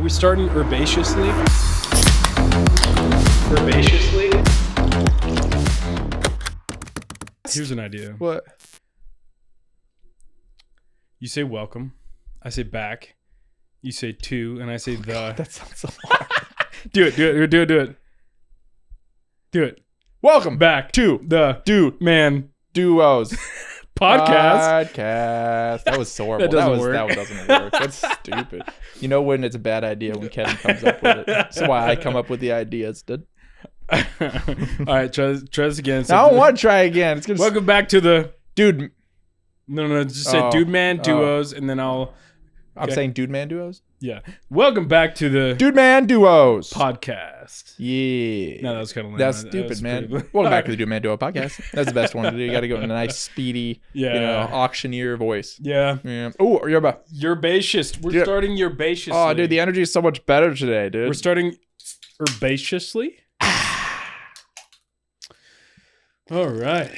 we starting herbaceously? Herbaceously? Here's an idea. What? You say welcome. I say back. You say to, and I say the. God, that sounds so hard. Do it. Welcome Back to the Dudeman Duos podcast. That was horrible. That doesn't work. That doesn't work. That's stupid. You know when it's a bad idea when Kevin comes up with it. That's why I come up with the ideas, dude. All right, try this again. I don't want to try again. It's gonna. Welcome back to the Dude. No. Just say Dudeman Duos, and then I'm saying Dudeman Duos. Yeah. Welcome back to the Dudeman Duos podcast. Yeah. No, that was kind of lame. That's stupid, man. Welcome back to the Dudeman Duo podcast. That's the best one to do. You got to go in a nice, speedy, auctioneer voice. Yeah. Oh, Herbaceous. We're starting herbaceously. Oh, dude, the energy is so much better today, dude. We're starting herbaceously. All right.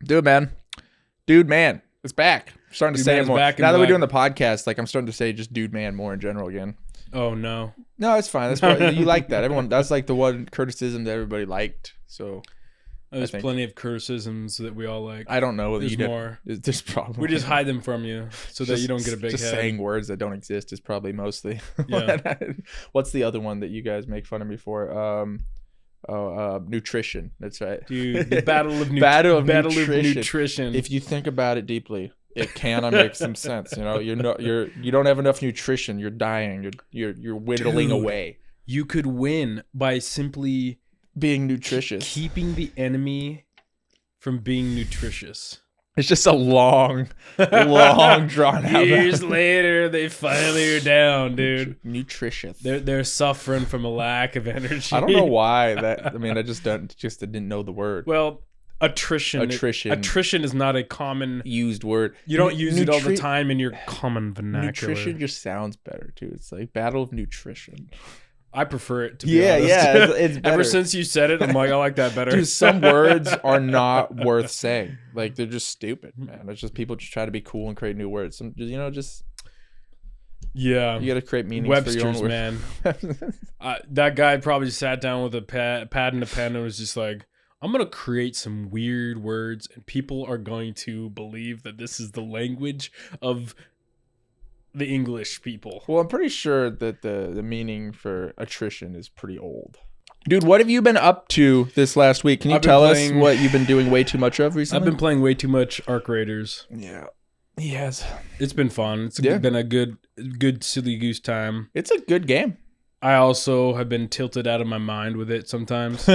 Dude, man, it's back. I'm starting to say it more. Now that we're doing the podcast, like I'm starting to say just dude, man, more in general again. Oh no. No, it's fine. That's why you like that. That's like the one criticism that everybody liked. So there's plenty of criticisms that we all like. I don't know whether there's more. There's probably we just hide them from you so that you don't get a big just head. Saying words that don't exist is probably mostly. Yeah. What's the other one that you guys make fun of me for? Nutrition. That's right. Dude, the battle of nutrition. If you think about it deeply, it kind of makes some sense. You know, you don't have enough nutrition. You're dying. You're whittling away. You could win by simply being nutritious, keeping the enemy from being nutritious. It's just a long drawn out. Years later, they finally are down, dude. Nutritious. They're suffering from a lack of energy. I don't know why that. I mean, I didn't know the word. Well, attrition is not a common used word. You don't use it all the time in your common vernacular. Nutrition just sounds better too. It's like battle of nutrition. I prefer it to be honest. It's better. Ever since you said it, I'm like, I like that better. Dude, some words are not worth saying. Like they're just stupid, man. It's just people just try to be cool and create new words. You got to create meanings Webster's, for your own words. Man. That guy probably sat down with a pad and a pen and was just like, I'm going to create some weird words and people are going to believe that this is the language of the English people. Well, I'm pretty sure that the meaning for attrition is pretty old. Dude, what have you been up to this last week? Can you tell us what you've been doing way too much of recently? I've been playing way too much Arc Raiders. Yeah. He has. It's been fun. It's been a good silly goose time. It's a good game. I also have been tilted out of my mind with it sometimes.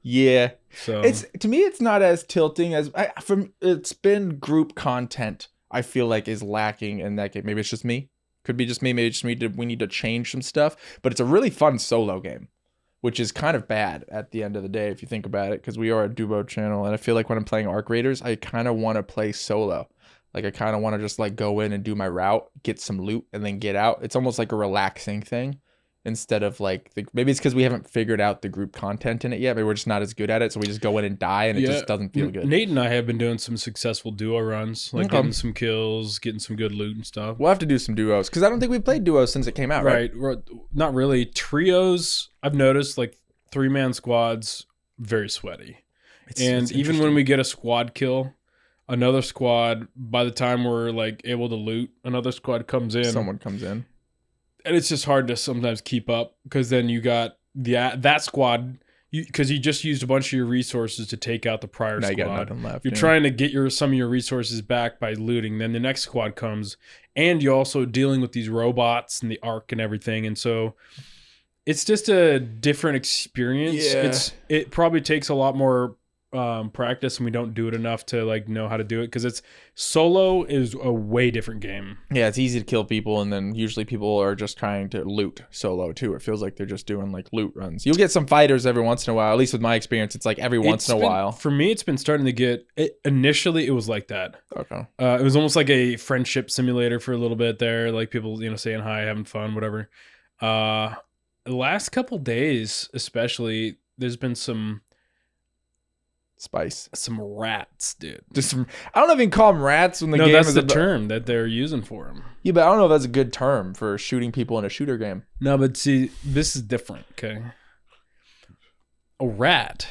Yeah. So to me it's not as tilting as it's been group content. I feel like is lacking in that game. Maybe it's just me. Could be just me. Maybe just we need to change some stuff. But it's a really fun solo game, which is kind of bad at the end of the day if you think about it, because we are a duo channel, and I feel like when I'm playing Arc Raiders, I kind of want to play solo. Like I kind of want to just like go in and do my route, get some loot, and then get out. It's almost like a relaxing thing. Instead of like maybe it's because we haven't figured out the group content in it yet. Maybe we're just not as good at it, so we just go in and die, and it just doesn't feel good. Nate and I have been doing some successful duo runs, like getting some kills, getting some good loot and stuff. We'll have to do some duos because I don't think we've played duos since it came out. Right? Not really. Trios, I've noticed, like 3-man squads, very sweaty. And even when we get a squad kill, another squad, by the time we're like able to loot, another squad comes in. Someone comes in. And it's just hard to sometimes keep up because then you got that squad because you just used a bunch of your resources to take out the prior squad. You got nothing left. You're trying to get some of your resources back by looting. Then the next squad comes, and you're also dealing with these robots and the Ark and everything. And so it's just a different experience. Yeah. It probably takes a lot more practice, and we don't do it enough to like know how to do it because solo is a way different game. Yeah, it's easy to kill people, and then usually people are just trying to loot solo too. It feels like they're just doing like loot runs. You'll get some fighters every once in a while. At least with my experience, it's like every once in a while. For me, it's been starting to get. Initially, it was like that. Okay. It was almost like a friendship simulator for a little bit there, like people saying hi, having fun, whatever. The last couple days, especially, there's been some Spice. Some rats, dude. Just some, I don't know if you can call them rats when the No, game that's is the term that they're using for them. Yeah, but I don't know if that's a good term for shooting people in a shooter game. No, but see, this is different, okay? A rat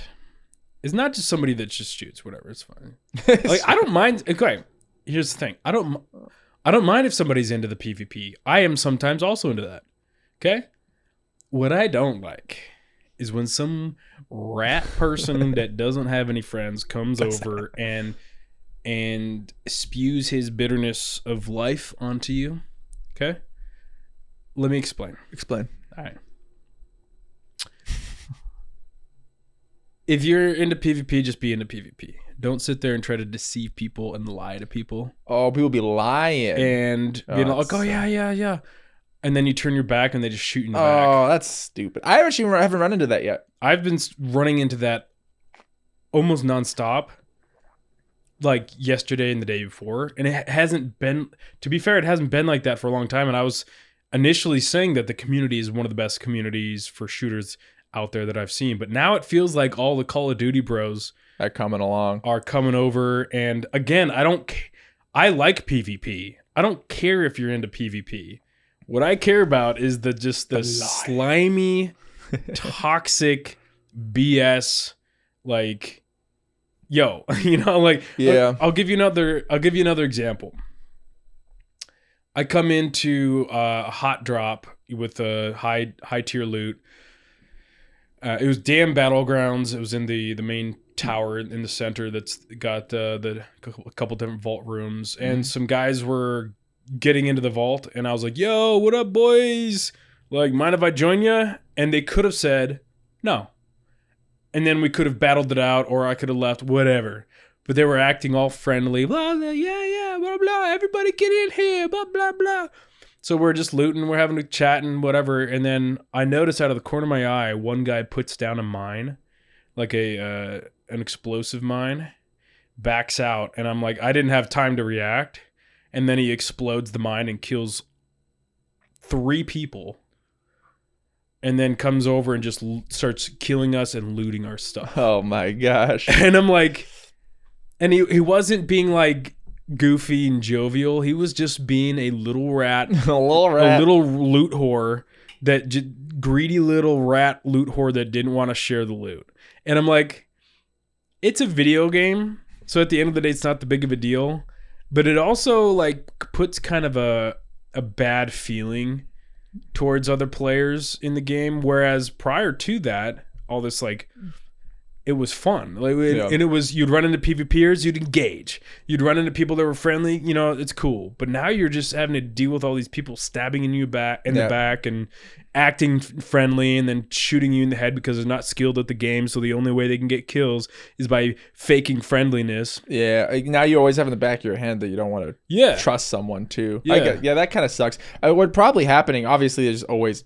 is not just somebody that just shoots, whatever, it's fine. Like, I don't mind. Okay, here's the thing. I don't mind if somebody's into the PvP. I am sometimes also into that. Okay? What I don't like is when some rat person that doesn't have any friends comes over and spews his bitterness of life onto you. Okay? Let me explain. Explain. All right. If you're into PvP, just be into PvP. Don't sit there and try to deceive people and lie to people. Oh, people be lying. And being like, oh, yeah. And then you turn your back and they just shoot in the back. Oh, that's stupid. I haven't run into that yet. I've been running into that almost nonstop, like yesterday and the day before. And it hasn't been, to be fair, it hasn't been like that for a long time. And I was initially saying that the community is one of the best communities for shooters out there that I've seen. But now it feels like all the Call of Duty bros are coming along. Are coming over. And again, I like PvP. I don't care if you're into PvP. What I care about is the slimy, toxic BS. Like, yo, yeah. I'll give you another example. I come into a hot drop with a high tier loot. It was damn Battlegrounds. It was in the main tower in the center that's got a couple different vault rooms, and some guys were getting into the vault, and I was like, yo, what up, boys? Like, mind if I join you? And they could have said no. And then we could have battled it out, or I could have left, whatever. But they were acting all friendly. Blah, blah, yeah, blah, blah. Everybody get in here, blah, blah, blah. So we're just looting, we're having a chat and whatever. And then I notice out of the corner of my eye, one guy puts down a mine, like an explosive mine, backs out. And I'm like, I didn't have time to react. And then he explodes the mine and kills 3 people. And then comes over and just starts killing us and looting our stuff. Oh my gosh. And I'm like, and he wasn't being like goofy and jovial. He was just being a little rat. A little loot whore. Greedy little rat loot whore that didn't want to share the loot. And I'm like, it's a video game. So at the end of the day, it's not that big of a deal. But it also like puts kind of a bad feeling towards other players in the game. Whereas prior to that, all this like, it was fun. Like, and it was, you'd run into PvPers, you'd engage. You'd run into people that were friendly, it's cool. But now you're just having to deal with all these people stabbing in the back and acting friendly and then shooting you in the head because they're not skilled at the game. So the only way they can get kills is by faking friendliness. Yeah. Now you always have in the back of your head that you don't want to trust someone too. Yeah. That kind of sucks. What probably happening, obviously there's always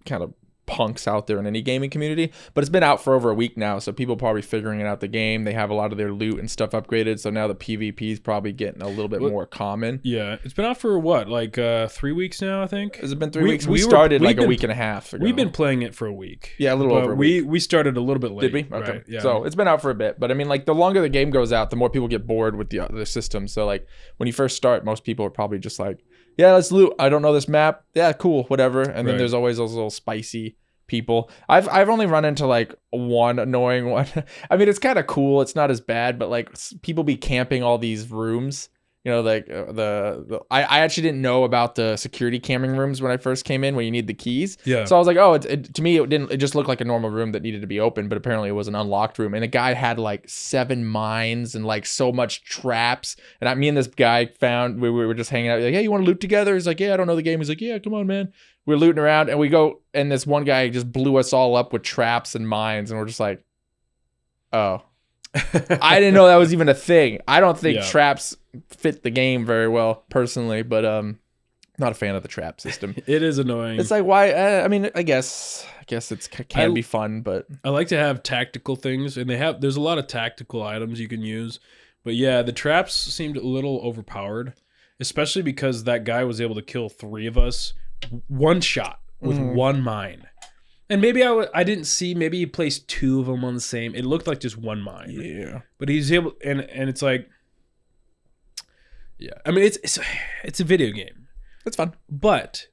kind of punks out there in any gaming community, but it's been out for over a week now, so people probably figuring out the game. They have a lot of their loot and stuff upgraded, so now the PvP is probably getting a little bit more common. Yeah, it's been out for what, like 3 weeks now, I think. Has it been 3 weeks? We started a week and a half ago. We've been playing it for a week. Yeah, a little over a week. We started a little bit late. Did we? Okay. Right, yeah. So it's been out for a bit, but I mean, like, the longer the game goes out, the more people get bored with the system. So like when you first start, most people are probably just like, yeah, let's loot. I don't know this map. Yeah, cool, whatever. And then there's always those little spicy people. I've only run into like one annoying one. I mean, it's kind of cool. It's not as bad, but like people be camping all these rooms. Like I actually didn't know about the security camming rooms when I first came in, where you need the keys. Yeah. So I was like, oh, to me it just looked like a normal room that needed to be open, but apparently it was an unlocked room. And the guy had like 7 mines and like so much traps. And me and this guy we were just hanging out. Like, hey, you want to loot together? He's like, yeah, I don't know the game. He's like, yeah, come on, man. We're looting around and we go, and this one guy just blew us all up with traps and mines, and we're just like, oh. I didn't know that was even a thing. I don't think traps fit the game very well, personally, but not a fan of the trap system. It is annoying. It's like, why? I mean, I guess it can be fun, but I like to have tactical things, and there's a lot of tactical items you can use. But yeah, the traps seemed a little overpowered, especially because that guy was able to kill 3 of us one shot with one mine. And maybe I didn't see. Maybe he placed 2 of them on the same. It looked like just one mine. Yeah. But he's able, and it's like, yeah. I mean, it's a video game. It's fun. But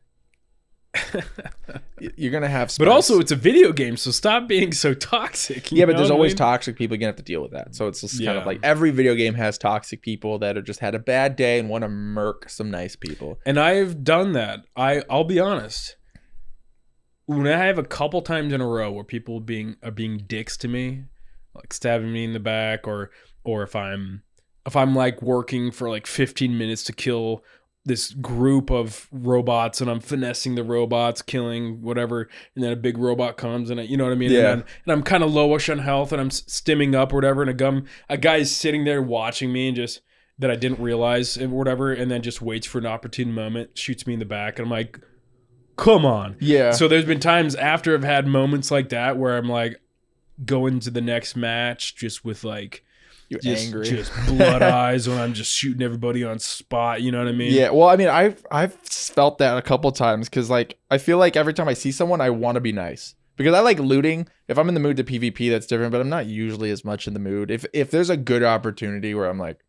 you're gonna have spice. But also it's a video game, so stop being so toxic. Yeah, but there's always toxic people. You're gonna have to deal with that. So it's just kind of like every video game has toxic people that have just had a bad day and want to murk some nice people. And I've done that. I'll be honest. When I have a couple times in a row where people are being dicks to me, like stabbing me in the back, or if I'm like working for like 15 minutes to kill this group of robots and I'm finessing the robots, killing whatever, and then a big robot comes and you know what I mean? Yeah. And I'm kind of lowish on health and I'm stimming up or whatever, and a guy is sitting there watching me and just that I didn't realize or whatever, and then just waits for an opportune moment, shoots me in the back, and I'm like, come on. Yeah. So there's been times after I've had moments like that where I'm like going to the next match just with like you're angry, just blood eyes when I'm just shooting everybody on spot. You know what I mean? Yeah. Well, I mean, I've felt that a couple times because like I feel like every time I see someone, I want to be nice because I like looting. If I'm in the mood to PvP, that's different. But I'm not usually as much in the mood. If there's a good opportunity where I'm like,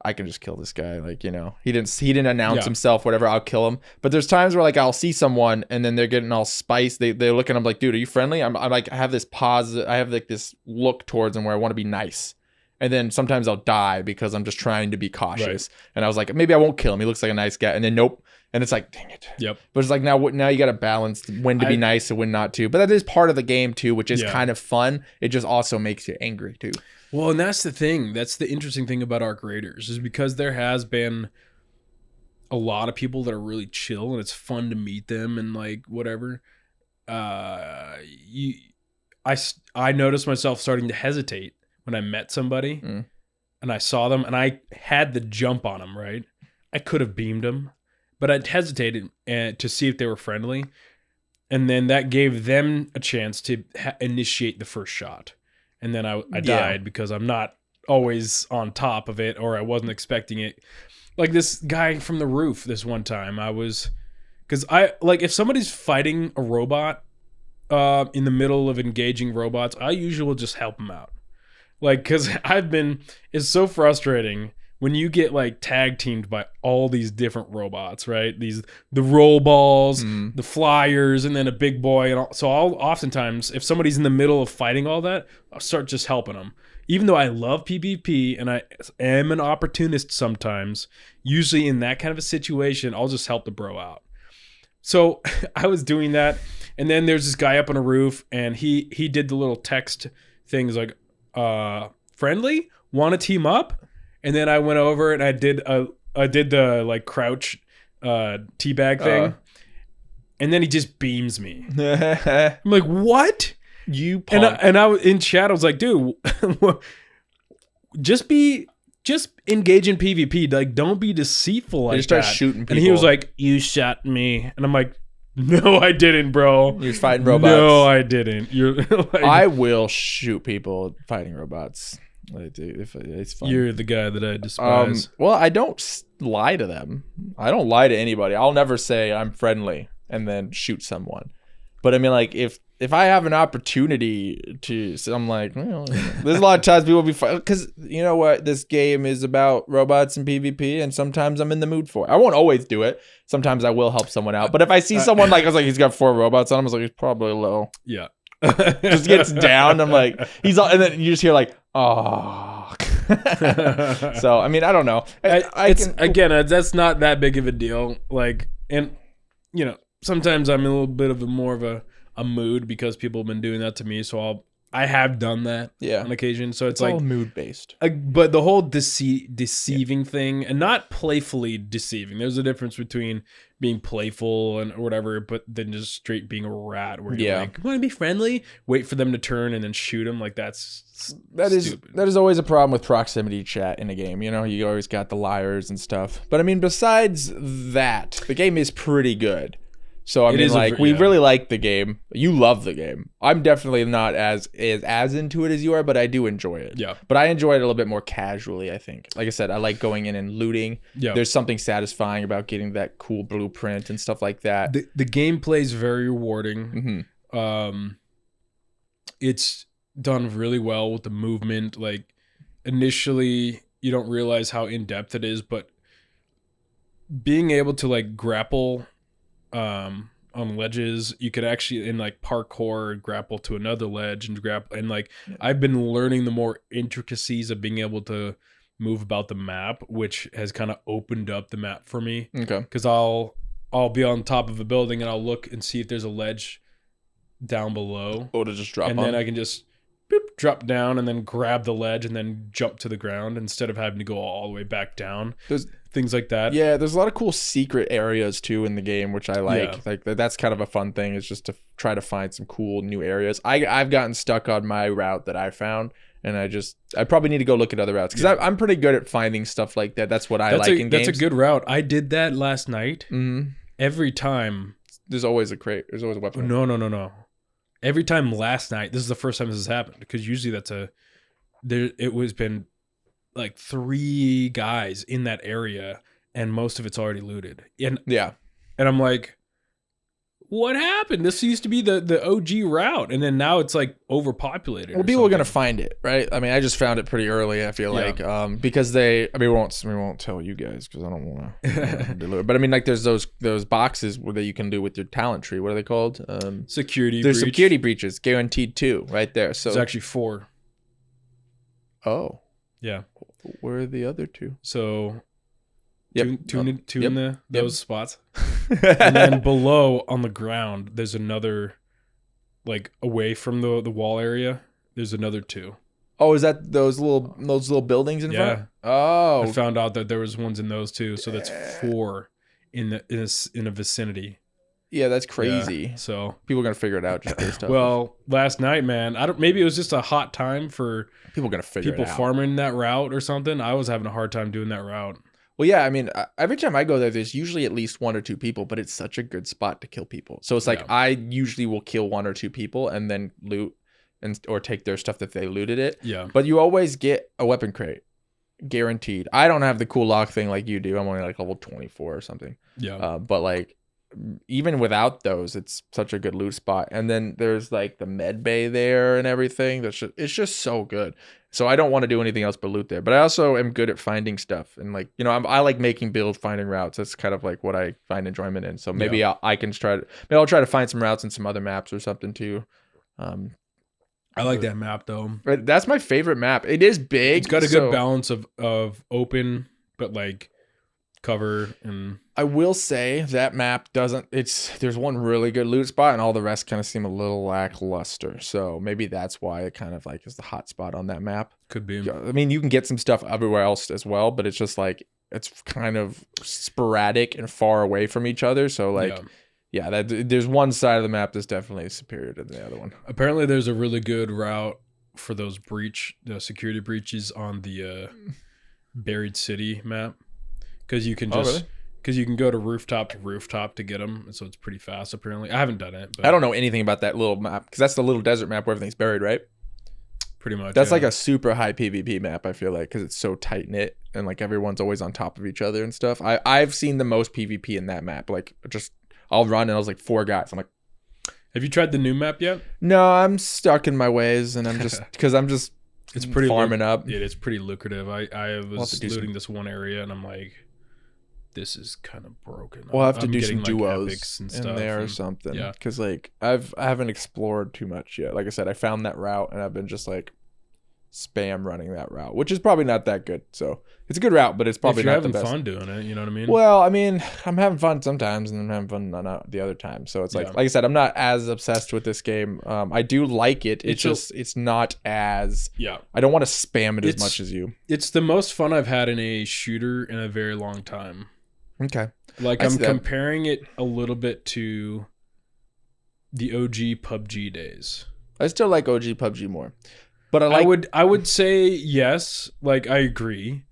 I can just kill this guy. Like, you know, he didn't announce himself, whatever. I'll kill him. But there's times where like I'll see someone and then they're getting all spiced. They're looking. I'm like, dude, are you friendly? I'm like, I have this positive. I have like this look towards them where I want to be nice. And then sometimes I'll die because I'm just trying to be cautious. Right. And I was like, maybe I won't kill him. He looks like a nice guy. And then nope. And it's like, dang it. Yep. But it's like now you got to balance when to be nice and when not to. But that is part of the game too, which is kind of fun. It just also makes you angry too. Well, and that's the thing. That's the interesting thing about Arc Raiders is because there has been a lot of people that are really chill and it's fun to meet them and like whatever. I noticed myself starting to hesitate when I met somebody and I saw them and I had the jump on them, right? I could have beamed them, but I hesitated to see if they were friendly. And then that gave them a chance to initiate the first shot. And then I died because I'm not always on top of it or I wasn't expecting it. Like this guy from the roof this one time, because if somebody's fighting a robot in the middle of engaging robots, I usually will just help them out. Like, because it's so frustrating when you get like tag teamed by all these different robots, right? The roll balls, the flyers, and then a big boy. And so I'll oftentimes, if somebody's in the middle of fighting all that, I'll start just helping them. Even though I love PvP and I am an opportunist sometimes, usually in that kind of a situation, I'll just help the bro out. So I was doing that. And then there's this guy up on a roof and he did the little text things like, friendly, want to team up? And then I went over and I did the like crouch teabag thing, and then he just beams me. I'm like, what? You punk. And I in chat I was like, dude, just engage in PvP. Like, don't be deceitful like that. Start shooting people. And he was like, you shot me, and I'm like, no, I didn't, bro. You're fighting robots. No, I didn't. You're like, I will shoot people fighting robots. I do. It's fun. You're the guy that I despise. Well, I don't lie to them. I don't lie to anybody. I'll never say I'm friendly and then shoot someone. But I mean, like if I have an opportunity to, so I'm like, well, there's a lot of times people will be because you know what, this game is about robots and PvP, and sometimes I'm in the mood for it. I won't always do it. Sometimes I will help someone out. But if I see someone like I was like, he's got 4 robots on him, I was like, he's probably low. Yeah. Just gets down. I'm like, he's all, and then you just hear like, oh. So I mean, I don't know. That's not that big of a deal. Like, and you know, sometimes I'm in a little bit of more of a mood because people have been doing that to me. So I have done that on occasion. So it's like all mood based. But the whole deceiving thing, and not playfully deceiving. There's a difference between being playful and or whatever, but then just straight being a rat where you're like, want to be friendly? Wait for them to turn and then shoot them. Like that is always a problem with proximity chat in a game. You know, you always got the liars and stuff. But I mean, besides that, the game is pretty good. So I mean, like, we really like the game. You love the game. I'm definitely not as into it as you are, but I do enjoy it. Yeah. But I enjoy it a little bit more casually, I think. Like I said, I like going in and looting. Yeah. There's something satisfying about getting that cool blueprint and stuff like that. The gameplay is very rewarding. It's done really well with the movement. Like initially you don't realize how in depth it is, but being able to like grapple on ledges, you could actually in like parkour grapple to another ledge and grapple, and like I've been learning the more intricacies of being able to move about the map, which has kind of opened up the map for me. Okay. Because I'll be on top of a building and I'll look and see if there's a ledge down below, Oh, to just drop and on. then I can just boop, drop down and then grab the ledge and then jump to the ground instead of having to go all the way back down. There's things like that. Yeah, there's a lot of cool secret areas too in the game, which I like. Yeah. Like that's kind of a fun thing, is just to try to find some cool new areas. I've gotten stuck on my route that I found, and I probably need to go look at other routes, because I'm pretty good at finding stuff like that. That's what I like in games. That's a good route. I did that last night. Mm-hmm. Every time. There's always a crate. There's always a weapon. No. Every time last night. This is the first time this has happened, because usually it was been like 3 guys in that area, and most of it's already looted. And I'm like, what happened? This used to be the OG route, and then now it's like overpopulated. Well, people are gonna find it, right? I mean, I just found it pretty early. I feel like, because we won't tell you guys, because I don't want to deliver. But I mean, like, there's those boxes that you can do with your talent tree. What are they called? Security. There's security breaches, guaranteed 2, right there. So it's actually 4. Oh, yeah. Where are the other 2? So. Yep. Two in those spots. And then below on the ground, there's another, like away from the wall area, there's another 2. Oh, is that those little buildings in front? Oh. I found out that there was ones in those too, so that's 4 in a vicinity. Yeah, that's crazy. Yeah, so people are gonna figure it out just based off. Well, last night, man, maybe it was just a hot time for people gonna figure it out. People farming that route or something. I was having a hard time doing that route. Well, yeah, I mean, every time I go there's usually at least 1 or 2 people, but it's such a good spot to kill people. So it's like I usually will kill 1 or 2 people and then loot or take their stuff if they looted it. Yeah. But you always get a weapon crate, guaranteed. I don't have the cool lock thing like you do. I'm only like level 24 or something. Yeah. But like, even without those, it's such a good loot spot. And then there's like the med bay there and everything. It's just so good. So I don't want to do anything else but loot there. But I also am good at finding stuff, and like, you know, I like making builds, finding routes. That's kind of like what I find enjoyment in. So maybe I'll try to find some routes in some other maps or something too. I like that map though. That's my favorite map. It is big. It's got a good balance of open, but like cover. And I will say that map there's one really good loot spot, and all the rest kind of seem a little lackluster. So maybe that's why it kind of like is the hot spot on that map. Could be. I mean, you can get some stuff everywhere else as well, but it's just like it's kind of sporadic and far away from each other. So like, there's one side of the map that's definitely superior to the other one. Apparently, there's a really good route for those security breaches on the Buried City map, because you can just. Really? Because you can go to rooftop to get them, and so it's pretty fast. Apparently, I haven't done it. But I don't know anything about that little map, because that's the little desert map where everything's buried, right? Pretty much. That's like a super high PvP map, I feel like, because it's so tight knit and like everyone's always on top of each other and stuff. I've seen the most PvP in that map. Like, just I'll run and I was like 4 guys. I'm like, have you tried the new map yet? No, I'm stuck in my ways, and I'm just it's pretty farming up. Yeah, it's pretty lucrative. I was looting this one area, and I'm like, this is kind of broken. We'll have to do some like duos and in stuff there or something. Yeah, because like I haven't explored too much yet. Like I said, I found that route, and I've been just like spam running that route, which is probably not that good. So it's a good route, but it's probably not the best. If you're having fun doing it, you know what I mean? Well, I mean, I'm having fun sometimes, and I'm having fun not the other time. So it's like I said, I'm not as obsessed with this game. I do like it. It's not as I don't want to spam it as much as you. It's the most fun I've had in a shooter in a very long time. Okay. Like, I'm comparing it a little bit to the OG PUBG days. I still like OG PUBG more. But I would say yes, like I agree,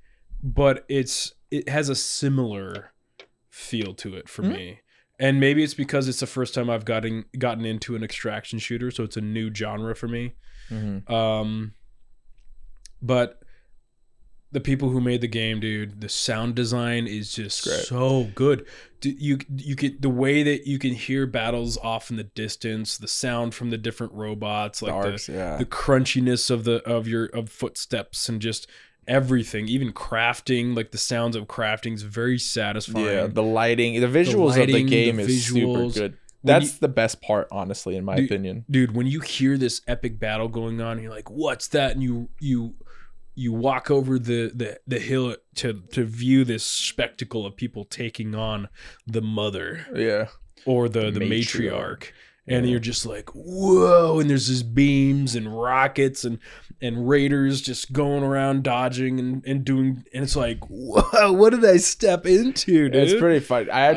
but it has a similar feel to it for me. And maybe it's because it's the first time I've gotten into an extraction shooter, so it's a new genre for me. Mm-hmm. But the people who made the game, dude, the sound design is just Great. so good. You get the way that you can hear battles off in the distance, the sound from the different robots, like the crunchiness of footsteps and just everything, even crafting, like the sounds of crafting is very satisfying. Yeah, the lighting, the visuals of the game is super good. That's the best part, honestly, in my opinion. Dude, when you hear this epic battle going on, you're like, "What's that?" And you walk over the hill to view this spectacle of people taking on the mother, or the matriarch. And you're just like, whoa, and there's just beams and rockets and raiders just going around dodging and doing, and it's like, whoa, what did I step into, dude? It's pretty fun. I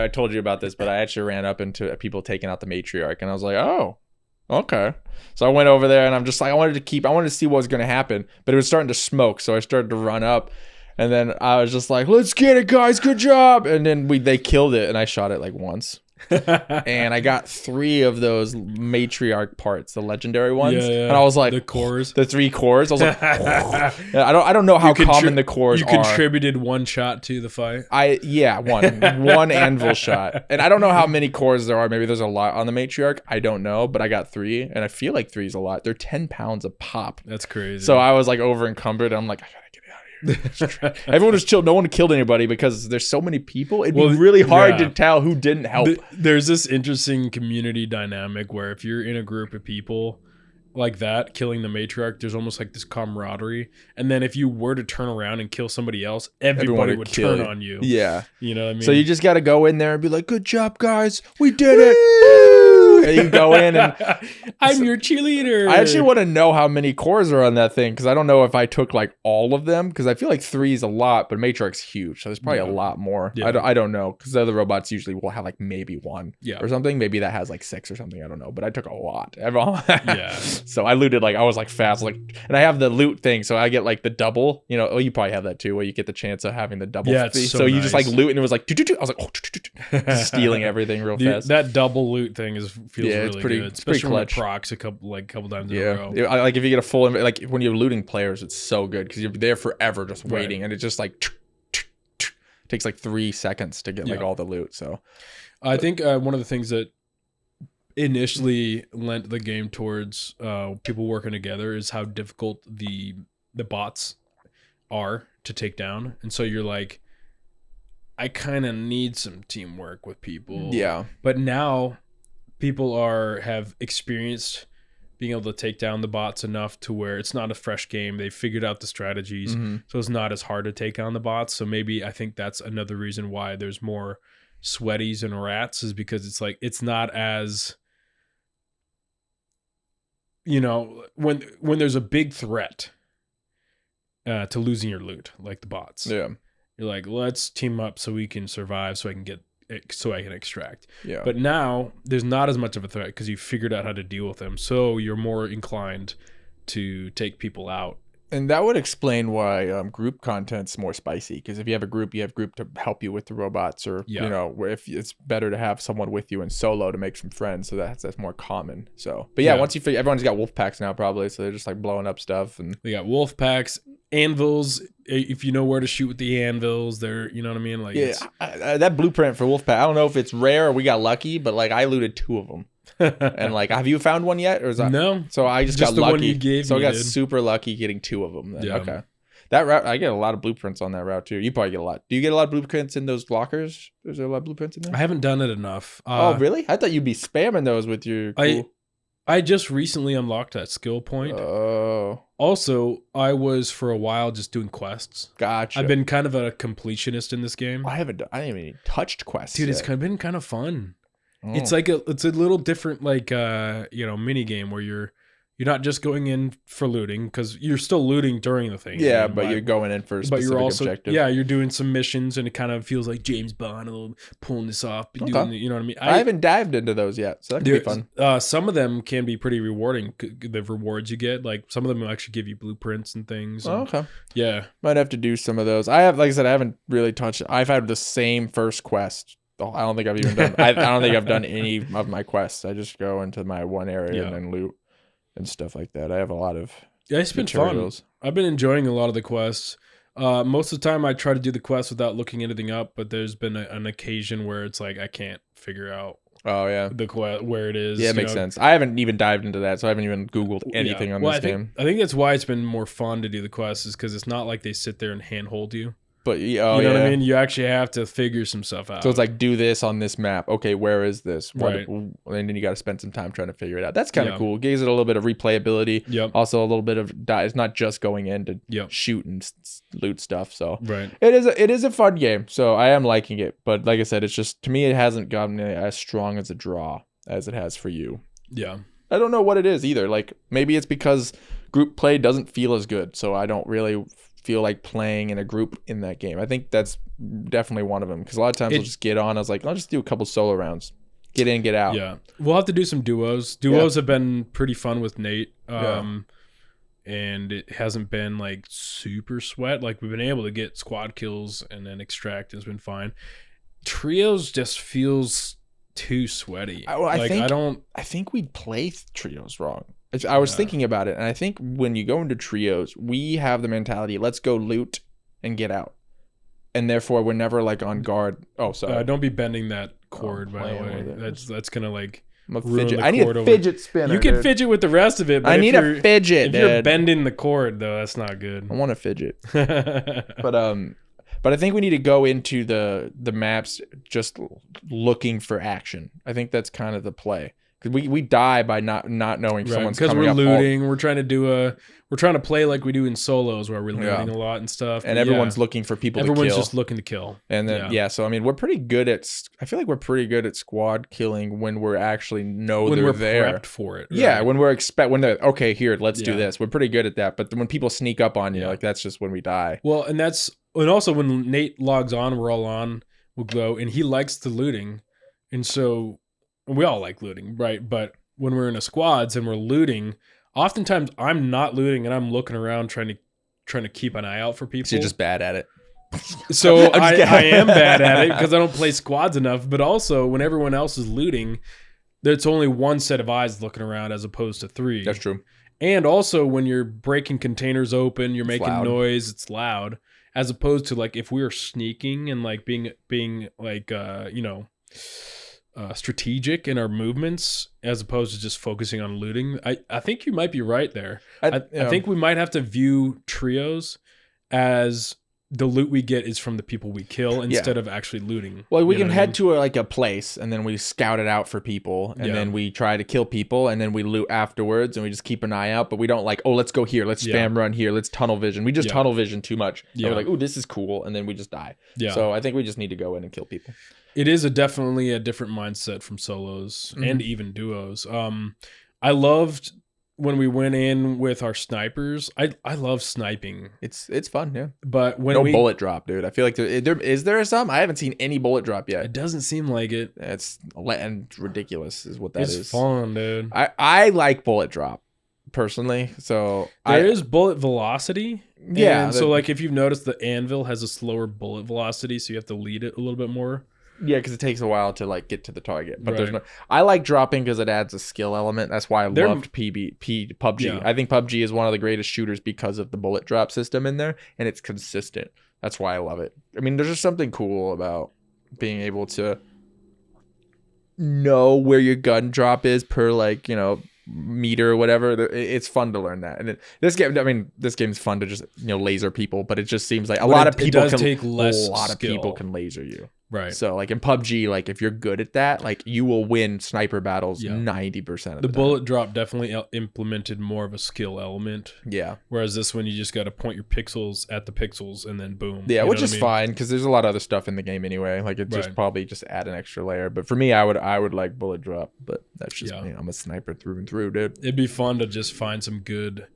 told you about this, but I actually ran up into people taking out the matriarch, and I was like, oh, okay. So I went over there, and I'm just like, I wanted to see what was going to happen, but it was starting to smoke, so I started to run up, and then I was just like, let's get it, guys, good job. And then they killed it, and I shot it like once. And I got 3 of those matriarch parts, the legendary ones, and I was like, the cores, the 3 cores. I was like, I don't know how common the cores are. You contributed 1 shot to the fight. One anvil shot, and I don't know how many cores there are. Maybe there's a lot on the matriarch. I don't know, but I got 3, and I feel like 3 is a lot. They're 10 pounds a pop. That's crazy. So I was like over encumbered. I'm like, I gotta get out of here. Everyone was chill. No one killed anybody because there's so many people. It'd be really hard to tell who didn't help. There's this interesting community dynamic where if you're in a group of people like that killing the matriarch, there's almost like this camaraderie. And then if you were to turn around and kill somebody else, everybody would turn on you. Yeah, you know what I mean. So you just got to go in there and be like, "Good job, guys, we did it." And you go in and I'm your cheerleader. I actually want to know how many cores are on that thing because I don't know if I took like all of them because I feel like 3 is a lot, but Matriarch's huge, so there's probably a lot more. Yeah. I don't know because the other robots usually will have like maybe 1 or something. Maybe that has like 6 or something. I don't know, but I took a lot. So I looted like I was like fast, like, and I have the loot thing, so I get like the double. You know, oh, you probably have that too, where you get the chance of having the double. Yeah, so you just like loot, and it was like I was like stealing everything real fast. That double loot thing feels really it's pretty, good, it's pretty especially when clutch. It procs a couple times in a row. Like if you get a full, like when you're looting players, it's so good because you're there forever just waiting, and it just like takes like 3 seconds to get like all the loot. So I think one of the things that initially lent the game towards people working together is how difficult the bots are to take down, and so you're like, I kind of need some teamwork with people. Yeah, but now people have experienced being able to take down the bots enough to where it's not a fresh game. They figured out the strategies, so it's not as hard to take on the bots. So maybe I think that's another reason why there's more sweaties and rats, is because it's like it's not as, you know, when there's a big threat to losing your loot, like the bots. Yeah, you're like, let's team up so we can survive, so I can extract. Yeah. But now there's not as much of a threat because you figured out how to deal with them, so you're more inclined to take people out. And that would explain why group content's more spicy, because if you have a group, you have group to help you with the robots, or you know, where if it's better to have someone with you in solo to make some friends, so that's more common. So, but once you figure, everyone's got wolf packs now probably, so they're just like blowing up stuff, and they got wolf packs, anvils. If you know where to shoot with the anvils, they're, you know what I mean, like that blueprint for wolf pack. I don't know if it's rare or we got lucky, but like I looted 2 of them. And like, have you found one yet, or is that no? So I just got lucky. The one you gave so me, I got super lucky getting 2 of them. Then. Yeah. Okay. That route, I get a lot of blueprints on that route too. You probably get a lot. Do you get a lot of blueprints in those lockers? Is there a lot of blueprints in there? I haven't done it enough. Oh, really? I thought you'd be spamming those with your. I just recently unlocked that skill point. Oh. Also, I was for a while just doing quests. Gotcha. I've been kind of a completionist in this game. I haven't even touched quests. Dude, it's been kind of fun. Oh. It's like it's a little different, like mini game where you're not just going in for looting, because you're still looting during the thing. Yeah, but you're going in for a specific objective. Yeah, you're doing some missions, and it kind of feels like James Bond, a little pulling this off, doing, you know what I mean? I haven't dived into those yet, so that could be fun. Some of them can be pretty rewarding. The rewards you get, like some of them will actually give you blueprints and things. And, okay. Yeah, might have to do some of those. I have, like I said, I haven't really touched it. I've had the same first quest. I don't think I've even done. I don't think I've done any of my quests. I just go into my one area and then loot and stuff like that. I have a lot of Yeah, it's been materials. fun. I've been enjoying a lot of the quests. Most of the time I try to do the quest without looking anything up, but there's been an occasion where it's like I can't figure out Oh yeah. the quest where it is. Yeah, it makes sense. I haven't even dived into that, so I haven't even Googled anything on Well, this game. I think that's why it's been more fun to do the quests, is because it's not like they sit there and handhold you. But You know what I mean? You actually have to figure some stuff out. So it's like, do this on this map. Okay, where is this? Right. And then you got to spend some time trying to figure it out. That's kind of Yeah. cool. It gives it a little bit of replayability. Yep. Also a little bit of it's not just going in to Yep. shoot and loot stuff. So Right. it is a fun game. So I am liking it. But like I said, it's just, to me, it hasn't gotten as strong as a draw as it has for you. Yeah. I don't know what it is either. Like, maybe it's because group play doesn't feel as good, so I don't really feel like playing in a group in that game. I think that's definitely one of them, because a lot of times I'll just get on. I was like, I'll just do a couple solo rounds, get in, get out. Yeah, we'll have to do some duos. Duos have been pretty fun with Nate. And it hasn't been like super sweat. Like, we've been able to get squad kills and then extract has been fine. Trios just feels too sweaty. I think we play trios wrong. I was thinking about it, and I think when you go into trios, we have the mentality, let's go loot and get out. And therefore, we're never like on guard. Oh, sorry. Don't be bending that cord, by the way. That's gonna like ruin the cord. I need a fidget spinner. You can fidget with the rest of it, but I need a fidget. If you're bending the cord, though, that's not good. I want a fidget. But I think we need to go into the maps just looking for action. I think that's kind of the play. Because we die by not knowing someone's coming up. Because we're looting. We're trying to play like we do in solos, where we're looting a lot and stuff. And everyone's looking for people to kill. Everyone's just looking to kill. And then, so I mean, we're pretty good at, I feel like we're pretty good at squad killing when we're actually they're there. Prepped for it. Right? Yeah, when when they're, okay, here, let's do this. We're pretty good at that. But when people sneak up on you, like, that's just when we die. Well, and also when Nate logs on, we're all on, we'll go, and he likes the looting. And so we all like looting, right? But when we're in a squads and we're looting, oftentimes I'm not looting and I'm looking around trying to keep an eye out for people. So you're just bad at it. So I am bad at it because I don't play squads enough. But also, when everyone else is looting, there's only one set of eyes looking around as opposed to three. That's true. And also, when you're breaking containers open, you're making noise. It's loud. As opposed to, like, if we were sneaking and like being like strategic in our movements, as opposed to just focusing on looting. I think you might be right there. I think we might have to view trios as the loot we get is from the people we kill instead of actually looting. Well, we can head to a place, and then we scout it out for people, and then we try to kill people, and then we loot afterwards, and we just keep an eye out. But we don't like, oh, let's go here, let's spam run here, let's tunnel vision. We just tunnel vision too much. Yeah. We're like, oh, this is cool, and then we just die. Yeah. So I think we just need to go in and kill people. It is definitely a different mindset from solos and even duos. I loved when we went in with our snipers. I love sniping. It's fun, yeah. But when bullet drop, dude. I feel like is there some? I haven't seen any bullet drop yet. It doesn't seem like it. It's ridiculous, is what that is. It's fun, dude. I like bullet drop personally. So there is bullet velocity. Yeah. And so like if you've noticed, the anvil has a slower bullet velocity, so you have to lead it a little bit more. Yeah, because it takes a while to like get to the target. But there's no. I like dropping because it adds a skill element. That's why I loved PUBG. Yeah. I think PUBG is one of the greatest shooters because of the bullet drop system in there, and it's consistent. That's why I love it. I mean, there's just something cool about being able to know where your gun drop is per meter or whatever. It's fun to learn that. And this game's fun to just laser people, but it just seems like a lot of people can laser you. Right. So like in PUBG, like if you're good at that, like you will win sniper battles 90% of the time. Bullet drop definitely implemented more of a skill element. Yeah. Whereas this one, you just got to point your pixels at the pixels and then boom. Yeah, which is fine because there's a lot of other stuff in the game anyway. Like it just probably just add an extra layer. But for me, I would like bullet drop. But that's just me. I'm a sniper through and through, dude. It'd be fun to just find some good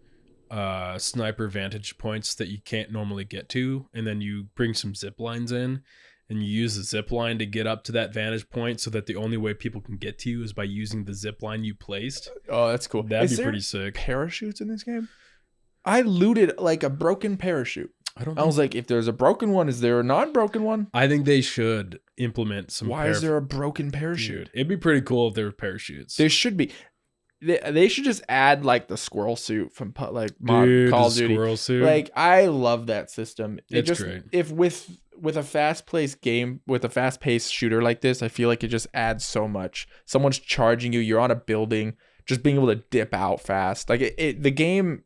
sniper vantage points that you can't normally get to, and then you bring some zip lines in. And you use the zip line to get up to that vantage point so that the only way people can get to you is by using the zip line you placed. Oh, that's cool. That'd be pretty sick. Parachutes in this game? I looted like a broken parachute. I was like, if there's a broken one, is there a non-broken one? I think they should implement some. Why is there a broken parachute? Dude, it'd be pretty cool if there were parachutes. There should be. They should just add like the squirrel suit from Dude, Call the of Duty. squirrel suit. Like I love that system. It It's just great. if with a fast-paced game with a fast-paced shooter like this, I feel like it just adds so much. Someone's charging you, you're on a building, just being able to dip out fast. Like the game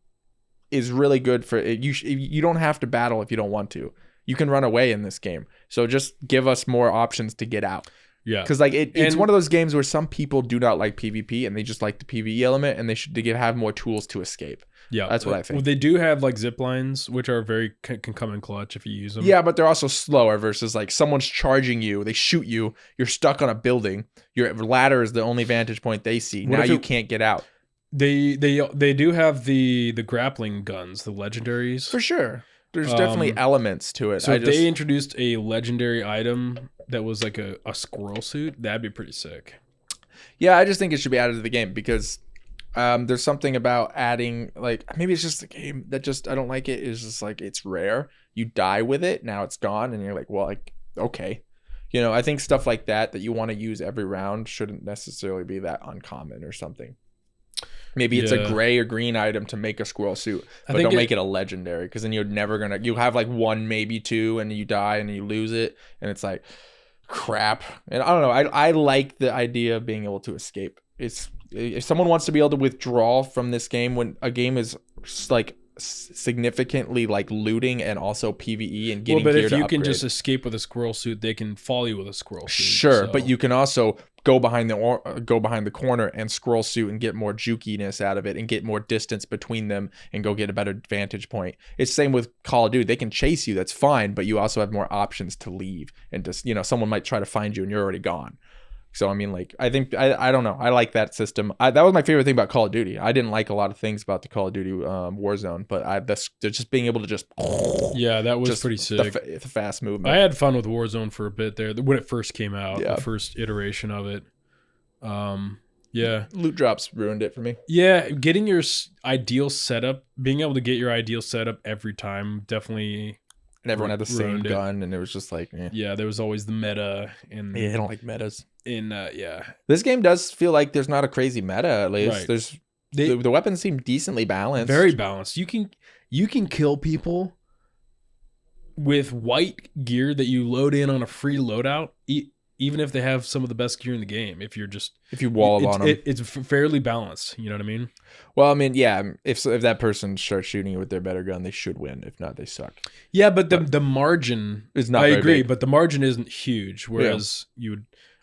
is really good for it. You don't have to battle if you don't want to. You can run away in this game. So just give us more options to get out. Yeah, because like it's one of those games where some people do not like PvP and they just like the PvE element, and they should have more tools to escape. Yeah, that's what I think. Well, they do have like zip lines, which are can come in clutch if you use them. Yeah, but they're also slower versus like someone's charging you, they shoot you, you're stuck on a building, your ladder is the only vantage point they see. Now you can't get out. They do have the grappling guns, the legendaries. For sure. There's definitely elements to it. So if they introduced a legendary item that was like a squirrel suit, that'd be pretty sick. Yeah, I just think it should be added to the game because there's something about adding, like, maybe it's just a game that just I don't like it. It's just like it's rare. You die with it, now it's gone, and you're like, well, like, okay. You know, I think stuff like that you want to use every round shouldn't necessarily be that uncommon or something. Maybe it's a gray or green item to make a squirrel suit, but don't make it a legendary, because then you have like one, maybe two, and you die and you lose it, and it's like crap. And I don't know. I like the idea of being able to escape. If someone wants to be able to withdraw from this game when a game is like significantly like looting and also PvE and getting but gear if to you upgrade. can just escape with a squirrel suit, they can follow you with a squirrel suit. Sure, so. But you can also go behind the corner and squirrel suit and get more jukiness out of it and get more distance between them and go get a better vantage point. It's the same with Call of Duty. They can chase you, that's fine, but you also have more options to leave and just, you know, someone might try to find you and you're already gone. So, I mean, like, I think, I don't know. I like that system. That was my favorite thing about Call of Duty. I didn't like a lot of things about the Call of Duty Warzone, but just being able to just... Yeah, that was pretty sick. The fast movement. I had fun with Warzone for a bit there when it first came out, yeah. The first iteration of it. Yeah. Loot drops ruined it for me. Yeah, getting your ideal setup, being able to get your ideal setup every time definitely... And everyone had the same gun, and it was just like, eh. Yeah, there was always the meta. And yeah, I don't like metas. Yeah, this game does feel like there's not a crazy meta. At least right. The weapons seem decently balanced. Very balanced. You can kill people with white gear that you load in on a free loadout, even if they have some of the best gear in the game. If you wall on them, it's fairly balanced. You know what I mean? Well, I mean, yeah. If that person starts shooting you with their better gun, they should win. If not, they suck. Yeah, but the margin is not. I agree, big. But the margin isn't huge. Whereas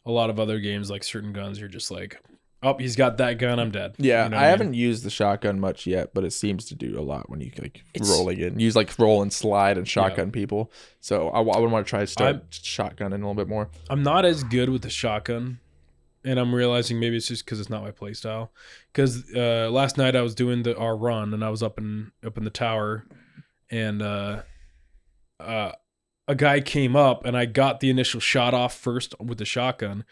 a lot of other games, like certain guns, you're just like, oh, he's got that gun, I'm dead. Yeah, you know I haven't used the shotgun much yet, but it seems to do a lot when you like rolling in. Use like roll and slide and shotgun people. So I would want to try to start shotgunning a little bit more. I'm not as good with the shotgun, and I'm realizing maybe it's just because it's not my playstyle. Because last night I was doing our run, and I was up in the tower, and a guy came up, and I got the initial shot off first with the shotgun.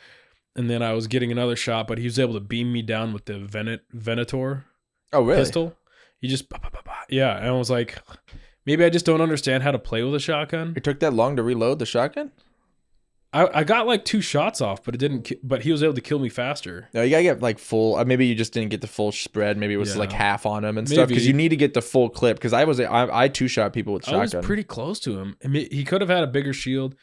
And then I was getting another shot, but he was able to beam me down with the Venator pistol. He just, yeah. And I was like, maybe I just don't understand how to play with a shotgun. It took that long to reload the shotgun? I got like 2 shots off, but it didn't. But he was able to kill me faster. No, you gotta get like full. Maybe you just didn't get the full spread. Maybe it was like half on him and stuff. Because you need to get the full clip. Because I 2-shot people with shotgun. I was pretty close to him. I mean, he could have had a bigger shield.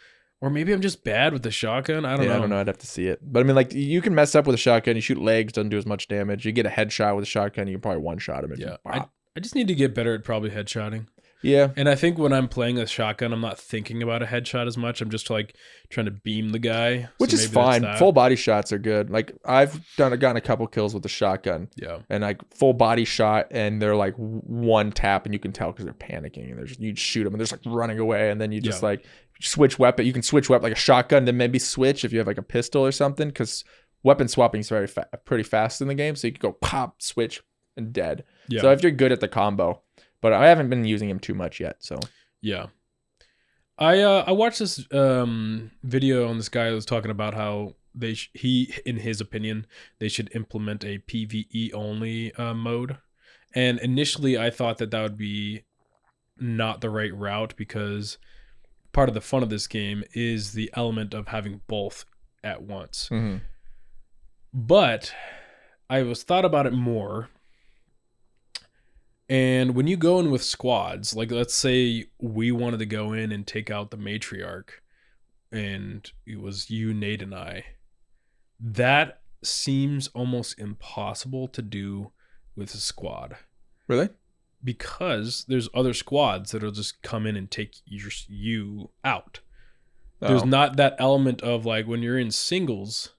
Or maybe I'm just bad with the shotgun. I don't know. I don't know. I'd have to see it. But I mean, like, you can mess up with a shotgun. You shoot legs, doesn't do as much damage. You get a headshot with a shotgun, you can probably one-shot him. Yeah. I just need to get better at probably headshotting. Yeah. And I think when I'm playing a shotgun, I'm not thinking about a headshot as much. I'm just like trying to beam the guy. Which is fine. Full body shots are good. Like, I've gotten a couple kills with the shotgun. Yeah. And like full body shot, and they're like one tap, and you can tell because they're panicking, and you shoot them, and they're just like running away, and then you just like switch weapon. You can switch weapon like a shotgun, then maybe switch if you have like a pistol or something, because weapon swapping is pretty fast in the game. So you can go pop, switch, and dead. Yeah. So if you're good at the combo. But I haven't been using him too much yet, so. Yeah. I watched this video on this guy that was talking about how he, in his opinion, they should implement a PvE only mode. And initially I thought that would be not the right route, because part of the fun of this game is the element of having both at once. Mm-hmm. But I was thought about it more. And when you go in with squads, like let's say we wanted to go in and take out the matriarch, and it was you, Nate, and I. That seems almost impossible to do with a squad. Really? Because there's other squads that'll just come in and take you out. Oh. There's not that element of like when you're in singles,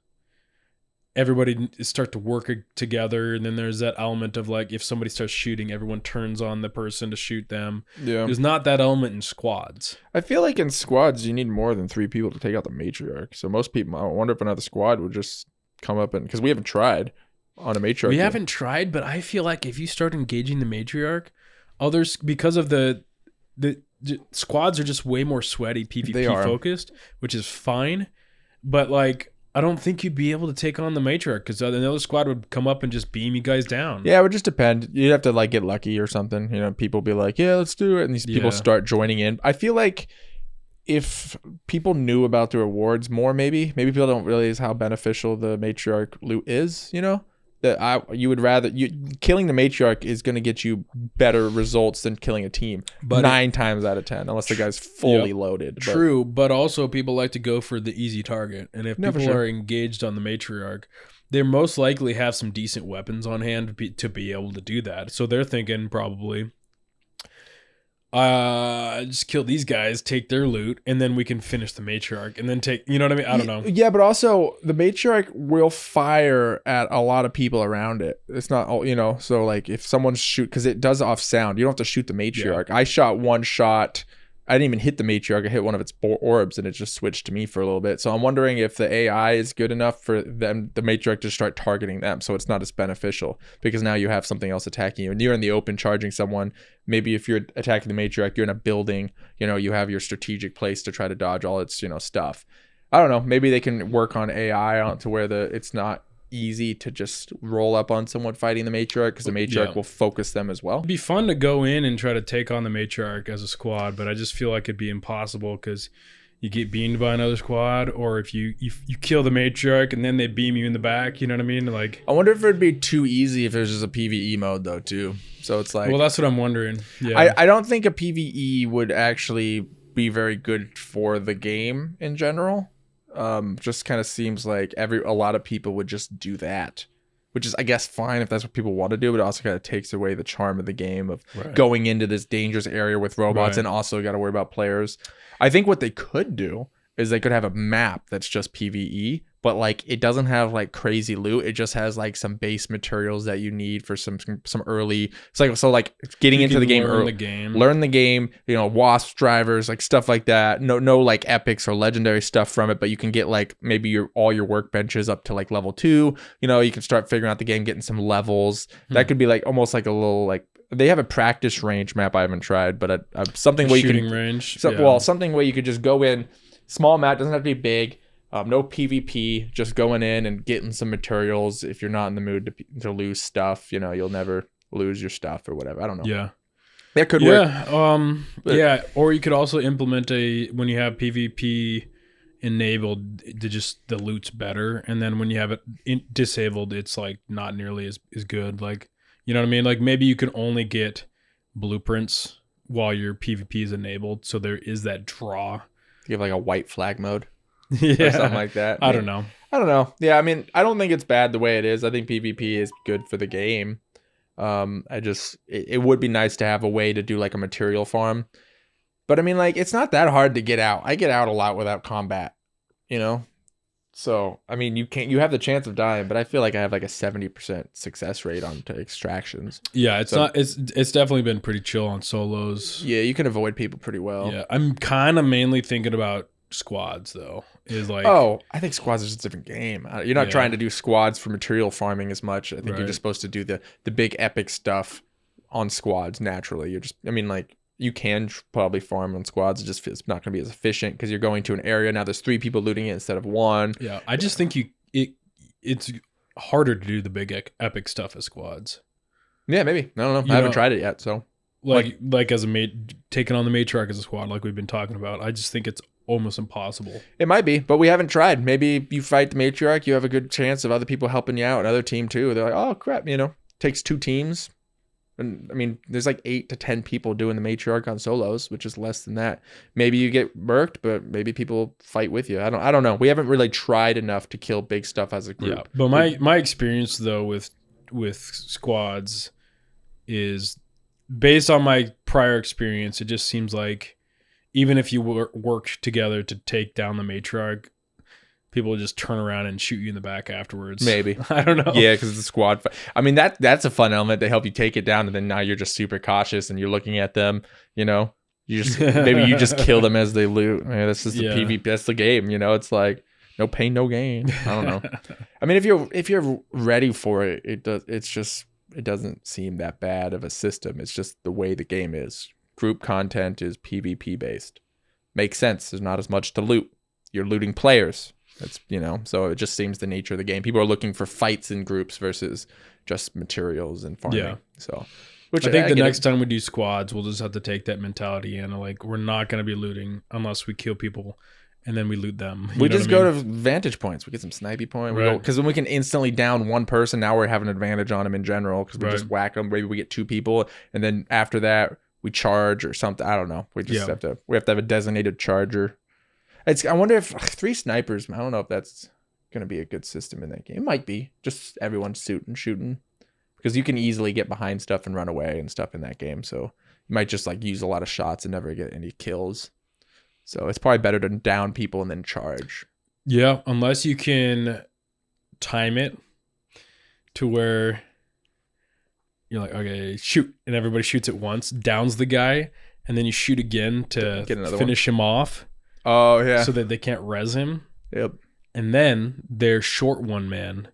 everybody start to work together, and then there's that element of like if somebody starts shooting, everyone turns on the person to shoot them. Yeah. There's not that element in squads. I feel like in squads you need more than 3 people to take out the matriarch. So most people, I wonder if another squad would just come up and, because we haven't tried on a matriarch. We yet. haven't tried, but I feel like if you start engaging the matriarch, others, because of the squads are just way more sweaty PvP focused, which is fine. But like, I don't think you'd be able to take on the matriarch because another squad would come up and just beam you guys down. Yeah, it would just depend. You'd have to like get lucky or something. You know, people be like, yeah, let's do it. And these people start joining in. I feel like if people knew about the rewards more, maybe people don't realize how beneficial the matriarch loot is, you know? You would rather killing the matriarch is going to get you better results than killing a team, but 9 times out of 10, unless the guy's fully loaded. True, but also people like to go for the easy target, and if people are engaged on the matriarch, they most likely have some decent weapons on hand to be able to do that. So they're thinking probably, just kill these guys, take their loot, and then we can finish the matriarch, and then take, you know what I mean? I don't know. Yeah, but also the matriarch will fire at a lot of people around it. It's not all, you know, so like if someone because it does off sound, you don't have to shoot the matriarch. I shot one shot. I didn't even hit the matriarch. I hit one of its orbs, and it just switched to me for a little bit. So I'm wondering if the AI is good enough for them, the matriarch, to start targeting them, so it's not as beneficial because now you have something else attacking you, and you're in the open charging someone. Maybe if you're attacking the matriarch, you're in a building. You know, you have your strategic place to try to dodge all its stuff. I don't know. Maybe they can work on AI to where it's not easy to just roll up on someone fighting the matriarch, because the matriarch will focus them as well. It'd be fun to go in and try to take on the matriarch as a squad, but I just feel like it'd be impossible because you get beamed by another squad, or if you kill the matriarch and then they beam you in the back, you know what I mean? Like, I wonder if it'd be too easy if there's just a PvE mode though too. So it's like, well, that's what I'm wondering. Yeah, I don't think a PvE would actually be very good for the game in general. Just kind of seems like a lot of people would just do that, which is, I guess, fine if that's what people want to do, but it also kind of takes away the charm of the game of going into this dangerous area with robots and also got to worry about players. I think what they could do is they could have a map that's just PvE, but like it doesn't have like crazy loot. It just has like some base materials that you need for some early. It's like, so like getting into the game early, learn the game, you know, wasp drivers, like stuff like that. No like epics or legendary stuff from it, but you can get like maybe all your workbenches up to like level 2. You know, you can start figuring out the game, getting some levels. That could be like almost like a little like, they have a practice range map I haven't tried, but something where you can range. Well, something where you could just go in, small map, doesn't have to be big. No PvP, just going in and getting some materials. If you're not in the mood to lose stuff, you know, you'll never lose your stuff or whatever. I don't know. Yeah, that could work. Yeah, or you could also implement when you have PvP enabled, the loot's better, and then when you have it disabled, it's like not nearly as good. Like, you know what I mean? Like maybe you can only get blueprints while your PvP is enabled, so there is that draw. You have like a white flag mode. Yeah, or something like that. I don't know. Yeah, I mean, I don't think it's bad the way it is. I think PvP is good for the game. It would be nice to have a way to do like a material farm. But I mean, like, it's not that hard to get out. I get out a lot without combat, you know? So, I mean, you have the chance of dying, but I feel like I have like a 70% success rate on extractions. Yeah, it's definitely been pretty chill on solos. Yeah, you can avoid people pretty well. Yeah, I'm kind of mainly thinking about squads though. Is like, I think squads is a different game. You're not trying to do squads for material farming as much. I think you're just supposed to do the big epic stuff on squads naturally. You can probably farm on squads. It's not going to be as efficient because you're going to an area now. There's 3 people looting it instead of 1. Yeah, I just think it's harder to do the big epic stuff as squads. Yeah, maybe. I don't know. I haven't tried it yet, so like as taking on the matriarch as a squad, like we've been talking about. I just think it's almost impossible. It might be, but we haven't tried. Maybe you fight the matriarch, you have a good chance of other people helping you out, another team too. They're like, oh crap, takes 2 teams. And I mean, there's like 8 to 10 people doing the matriarch on solos, which is less than that. Maybe you get murked, but maybe people fight with you. I don't know. We haven't really tried enough to kill big stuff as a group. Yeah, but my experience though with squads is based on my prior experience. It just seems like even if you worked together to take down the matriarch, people just turn around and shoot you in the back afterwards. Maybe. I don't know. Yeah, because it's a squad fight. I mean, that's a fun element to help you take it down, and then now you're just super cautious and you're looking at them, You maybe you just kill them as they loot. I mean, this is the PvP. That's the game, It's like no pain, no gain. I don't know. I mean, if you're ready for it, it doesn't seem that bad of a system. It's just the way the game is. Group content is PvP based. Makes sense. There's not as much to loot. You're looting players. That's so it just seems the nature of the game. People are looking for fights in groups versus just materials and farming. Yeah. So, which I think the next time we do squads, we'll just have to take that mentality in. Like, we're not going to be looting unless we kill people and then we loot them. We just go to vantage points. We get some snipey point. Because then we can instantly down one person. Now we have an advantage on them in general because we just whack them. Maybe we get 2 people, and then after that we charge or something. I don't know. We just have to have a designated charger. I wonder if 3 snipers. I don't know if that's going to be a good system in that game. It might be just everyone shooting, because you can easily get behind stuff and run away and stuff in that game. So you might just like use a lot of shots and never get any kills. So it's probably better to down people and then charge. Yeah, unless you can time it to where you're like, okay, shoot, and everybody shoots at once, downs the guy, and then you shoot again to finish him off. Oh, yeah. So that they can't res him. Yep. And then they're short one man.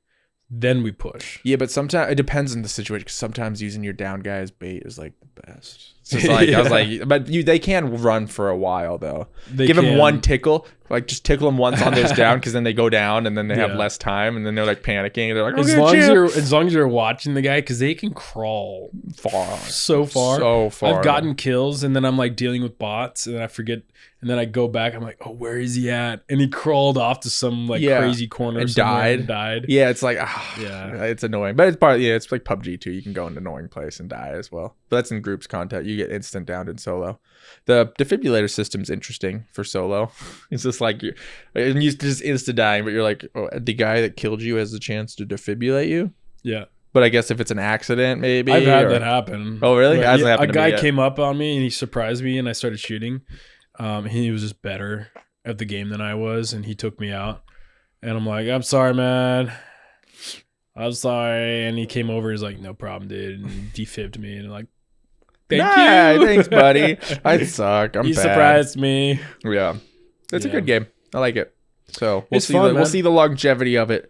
Then we push. Yeah, but sometimes it depends on the situation. Because sometimes using your down guy as bait is like the best. So it's like, I was like, but they can run for a while though. Give them one tickle, like just tickle them once on this down, because then they go down and then they have less time, and then they're like panicking. They're like, as long as you're watching the guy, because they can crawl so far. I've gotten kills, and then I'm like dealing with bots, and then I forget. And then I go back. I'm like, oh, where is he at? And he crawled off to some crazy corner and died. Yeah, it's like, it's annoying. But it's it's like PUBG too. You can go in an annoying place and die as well. But that's in groups content. You get instant downed in solo. The defibrillator system's interesting for solo. It's just like you just insta dying, but you're like, oh, the guy that killed you has the chance to defibrillate you. Yeah. But I guess if it's an accident, maybe. I've had that happen. Oh, really? A guy came up on me and he surprised me, and I started shooting. He was just better at the game than I was, and he took me out. And I'm like, I'm sorry, man. I'm sorry. And he came over. He's like, no problem, dude. And he defibbed me. And I'm like, thank you. Thanks, buddy. I suck. I'm bad. You surprised me. Yeah. It's a good game. I like it. So we'll see the longevity of it.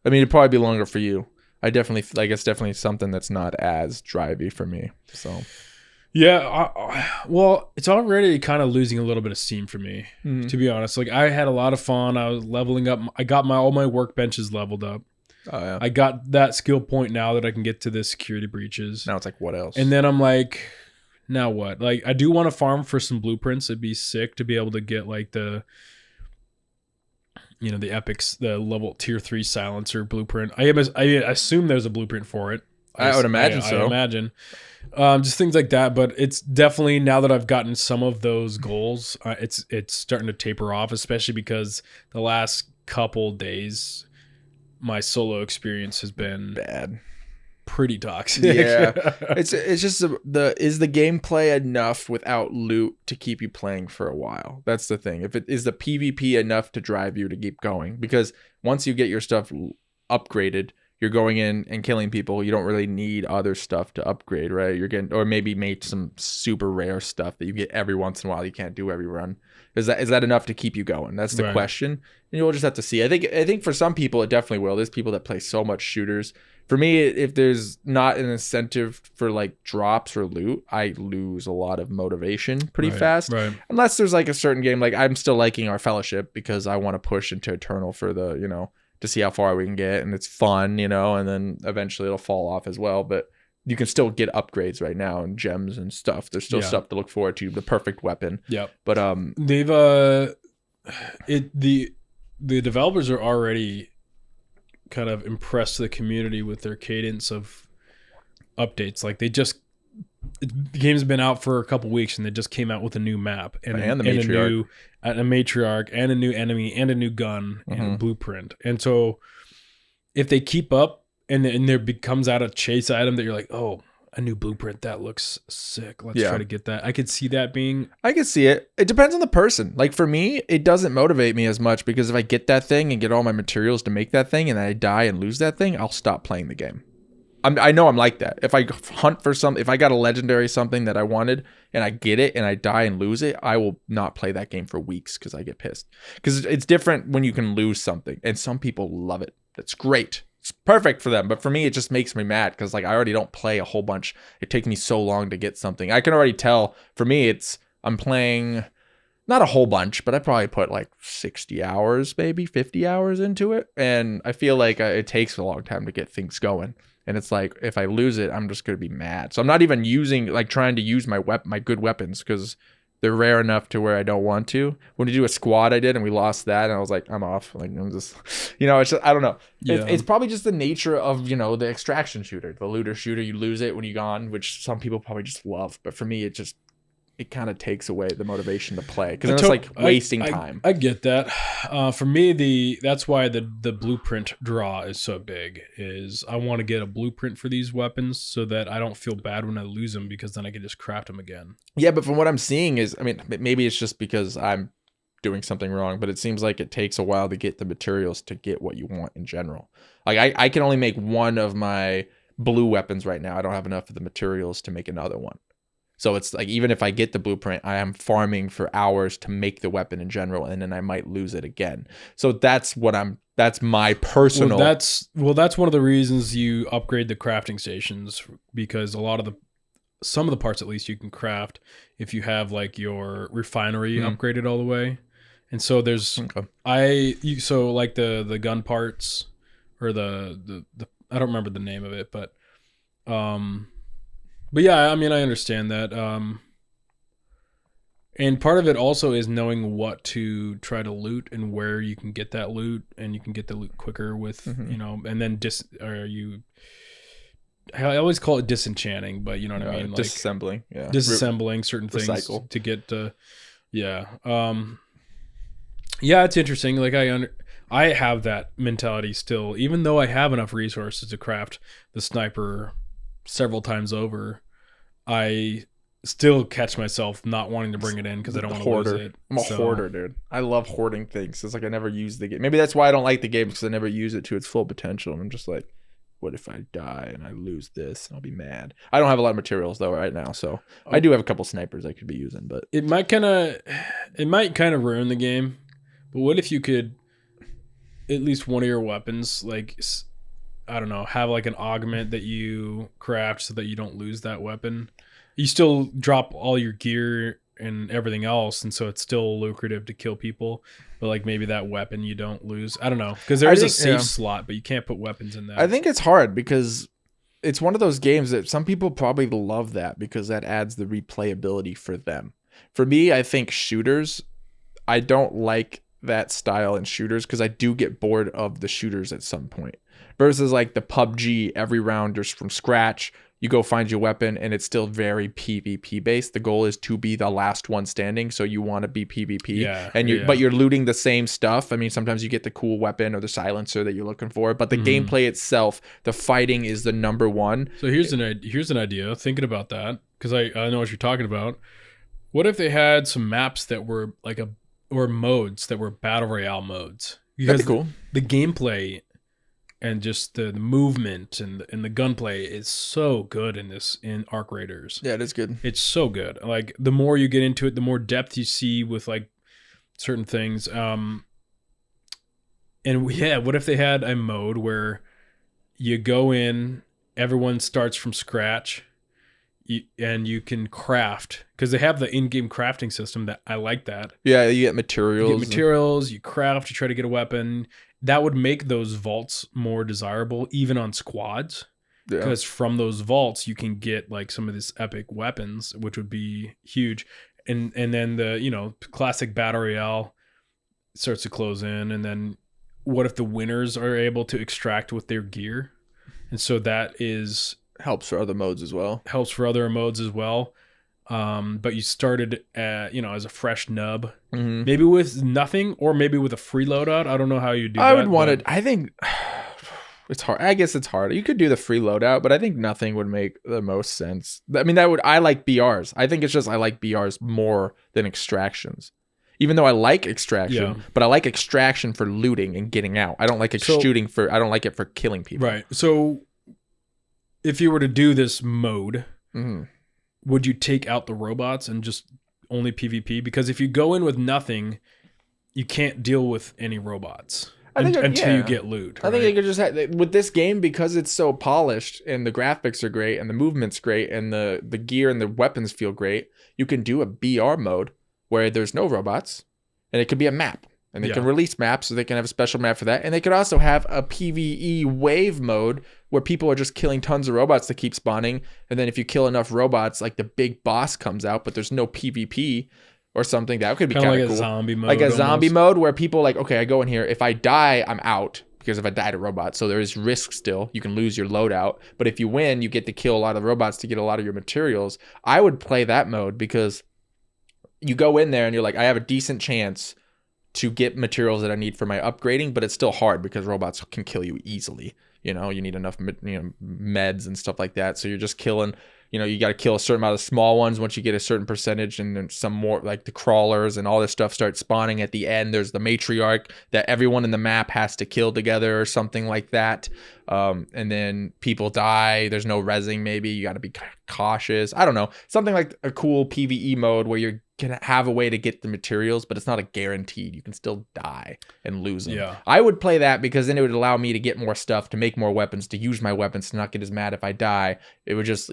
I mean, it'd probably be longer for you. I definitely like it's definitely something that's not as drivey for me. So. Yeah, well, it's already kind of losing a little bit of steam for me, to be honest. Like, I had a lot of fun. I was leveling up. I got all my workbenches leveled up. Oh, yeah. I got that skill point now that I can get to the security breaches. Now it's like, what else? And then I'm like, now what? Like, I do want to farm for some blueprints. It'd be sick to be able to get like the epics, the level tier 3 silencer blueprint. I assume there's a blueprint for it. I would imagine so. I imagine. Just things like that, but it's definitely, now that I've gotten some of those goals, it's starting to taper off, especially because the last couple days my solo experience has been bad, pretty toxic. Yeah, it's just is the gameplay enough without loot to keep you playing for a while? That's the thing. If it is the PvP enough to drive you to keep going, because once you get your stuff upgraded, you're going in and killing people. You don't really need other stuff to upgrade, right? You're getting, or maybe make some super rare stuff that you get every once in a while. You can't do every run. Is that enough to keep you going? That's the question. And you'll just have to see. I think for some people it definitely will. There's people that play so much shooters. For me, if there's not an incentive for like drops or loot, I lose a lot of motivation pretty fast. Right. Unless there's like a certain game, like I'm still liking our Fellowship because I want to push into Eternal for the, to see how far we can get, and it's fun, and then eventually it'll fall off as well. But you can still get upgrades right now and gems and stuff. There's still stuff to look forward to. The perfect weapon. Yeah. But they've it the developers are already kind of impressed the community with their cadence of updates. Like the game's been out for a couple weeks and they just came out with a new map And the and matriarch. a matriarch and a new enemy and a new gun and a blueprint. And so if they keep up and there becomes out a chase item that you're like, oh, a new blueprint, that looks sick. Let's try to get that. I could see that being. I could see it. It depends on the person. Like for me, it doesn't motivate me as much because if I get that thing and get all my materials to make that thing and I die and lose that thing, I'll stop playing the game. I know I'm like that. If I hunt for something, if I got a legendary something that I wanted and I get it and I die and lose it, I will not play that game for weeks because I get pissed. Because it's different when you can lose something, and some people love it. That's great. It's perfect for them. But for me, it just makes me mad because like I already don't play a whole bunch. It takes me so long to get something. I can already tell. For me, I'm playing not a whole bunch, but I probably put like 60 hours, maybe 50 hours into it. And I feel like it takes a long time to get things going. And it's like, if I lose it, I'm just going to be mad. So I'm not even trying to use my good weapons because they're rare enough to where I don't want to. When you do a squad, I did, and we lost that, and I was like, I'm off. Like, I'm just, it's just, I don't know. Yeah. It's probably just the nature of, the extraction shooter, the looter shooter. You lose it when you're gone, which some people probably just love. But for me, it kind of takes away the motivation to play because it's like wasting time. I get that. For me, that's why the blueprint draw is so big. Is I want to get a blueprint for these weapons so that I don't feel bad when I lose them because then I can just craft them again. Yeah, but from what I'm seeing is, I mean, maybe it's just because I'm doing something wrong, but it seems like it takes a while to get the materials to get what you want in general. Like I can only make one of my blue weapons right now. I don't have enough of the materials to make another one. So it's like, even if I get the blueprint, I am farming for hours to make the weapon in general, and then I might lose it again. So that's my personal. That's one of the reasons you upgrade the crafting stations, because some of the parts at least you can craft if you have like your refinery upgraded all the way. And so there's so like the gun parts or the I don't remember the name of it, but yeah, I mean, I understand that. And part of it also is knowing what to try to loot and where you can get that loot, and you can get the loot quicker with, and then I always call it disenchanting, but you know what I mean? Like disassembling. Yeah. Disassembling certain things Recycle. to get to, yeah. Yeah, it's interesting. Like I have that mentality still, even though I have enough resources to craft the sniper several times over. I still catch myself not wanting to bring it in because I don't want to lose it. I'm a hoarder, dude. I love hoarding things. It's like I never use the game. Maybe that's why I don't like the game, because I never use it to its full potential. And I'm just like, what if I die and I lose this? I'll be mad. I don't have a lot of materials though right now, so I do have a couple snipers I could be using, but it might kind of ruin the game. But what if you could at least one of your weapons, like, I don't know, have like an augment that you craft so that you don't lose that weapon. You still drop all your gear and everything else, and so it's still lucrative to kill people. But like maybe that weapon you don't lose. I don't know, because there is a safe slot, but you can't put weapons in that. I think it's hard because it's one of those games that some people probably love that because that adds the replayability for them. For me, I think shooters, I don't like that style in shooters because I do get bored of the shooters at some point. Versus like the PUBG, every round just from scratch, you go find your weapon, and it's still very PvP based. The goal is to be the last one standing, so you want to be PvP. But you're looting the same stuff. I mean, sometimes you get the cool weapon or the silencer that you're looking for, but the gameplay itself, the fighting is the number one. So here's an idea. Thinking about that, because I know what you're talking about. What if they had some maps that were or modes that were battle royale modes? Because that'd be cool. The gameplay and just the movement and the gunplay is so good in Arc Raiders. Yeah, it is good. It's so good. Like the more you get into it, the more depth you see with like certain things. And what if they had a mode where you go in, everyone starts from scratch, and you can craft, because they have the in-game crafting system that I like that. Yeah, you get materials. You craft, you try to get a weapon. That would make those vaults more desirable, even on squads. Because from those vaults, you can get like some of these epic weapons, which would be huge. And then the, classic battle royale, starts to close in, and then what if the winners are able to extract with their gear, and so that is Helps for other modes as well. helps for other modes as well. But you started as a fresh nub, maybe with nothing, or maybe with a free loadout. I don't know how you do. I would want it. I think it's hard. I guess it's hard. You could do the free loadout, but I think nothing would make the most sense. I mean, I like BRs. I think it's just I like BRs more than extractions. Even though I like extraction, but I like extraction for looting and getting out. I don't like shooting for. I don't like it for killing people. Right. So, if you were to do this mode, would you take out the robots and just only PvP? Because if you go in with nothing, you can't deal with any robots until you get loot. Right? I think you could just with this game, because it's so polished and the graphics are great and the movement's great and the gear and the weapons feel great. You can do a BR mode where there's no robots, and it could be a map. And they can release maps, so they can have a special map for that. And they could also have a PvE wave mode where people are just killing tons of robots to keep spawning. And then if you kill enough robots, like the big boss comes out, but there's no PvP or something. That could be kind of like cool. A zombie mode. Like a zombie mode where people like, okay, I go in here. If I die, I'm out. Because if I die to robots, so there is risk still. You can lose your loadout. But if you win, you get to kill a lot of robots to get a lot of your materials. I would play that mode because you go in there and you're like, I have a decent chance to get materials that I need for my upgrading, but it's still hard because robots can kill you easily. You need enough meds and stuff like that. So you're just killing, you got to kill a certain amount of small ones once you get a certain percentage, and then some more like the crawlers and all this stuff starts spawning at the end. There's the matriarch that everyone in the map has to kill together or something like that. And then people die. There's no rezzing. Maybe you got to be cautious. I don't know. Something like a cool PvE mode where you're gonna have a way to get the materials, but it's not a guaranteed. You can still die and lose them. Yeah. I would play that because then it would allow me to get more stuff, to make more weapons, to use my weapons, to not get as mad if I die. It would just,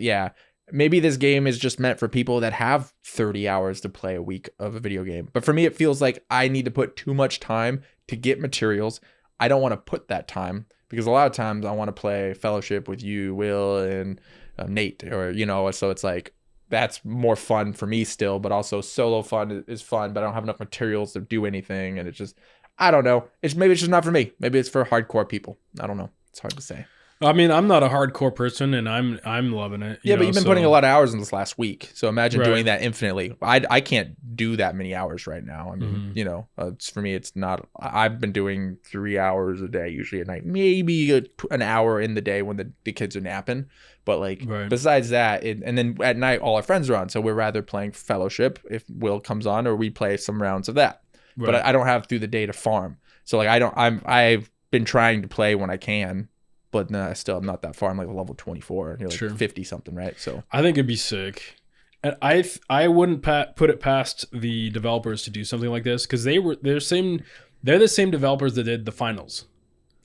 maybe this game is just meant for people that have 30 hours to play a week of a video game. But for me, it feels like I need to put too much time to get materials. I don't want to put that time because a lot of times I want to play Fellowship with you, Will, and Nate, or, so it's like, that's more fun for me still, but also solo fun is fun, but I don't have enough materials to do anything. And it's just, I don't know. Maybe it's just not for me. Maybe it's for hardcore people. I don't know. It's hard to say. I mean, I'm not a hardcore person, and I'm loving it. But you've been putting a lot of hours in this last week. So imagine doing that infinitely. I can't do that many hours right now. I mean, it's, for me, it's not. I've been doing 3 hours a day, usually at night, maybe an hour in the day when the kids are napping. But besides that, and then at night, all our friends are on. So we're rather playing Fellowship if Will comes on, or we play some rounds of that. Right. But I don't have through the day to farm. So I've been trying to play when I can. But no, I'm not that far. I'm like level 24. You're like 50 something, right? So I think it'd be sick. And I wouldn't put it past the developers to do something like this, because they're the same developers that did the finals.